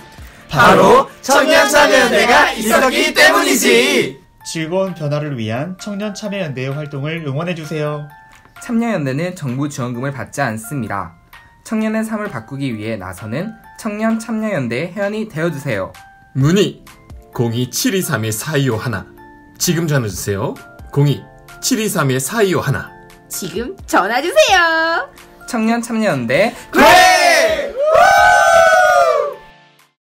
Speaker 6: 바로 청년참여연대가 있었기 때문이지.
Speaker 7: 즐거운 변화를 위한 청년참여연대의 활동을 응원해주세요.
Speaker 8: 참여연대는 정부 지원금을 받지 않습니다. 청년의 삶을 바꾸기 위해 나서는 청년참여연대의 회원이 되어주세요.
Speaker 6: 문의 02-723-4251 지금 전화주세요. 02-723-4251
Speaker 4: 지금 전화주세요.
Speaker 8: 청년참여연대
Speaker 6: 그래!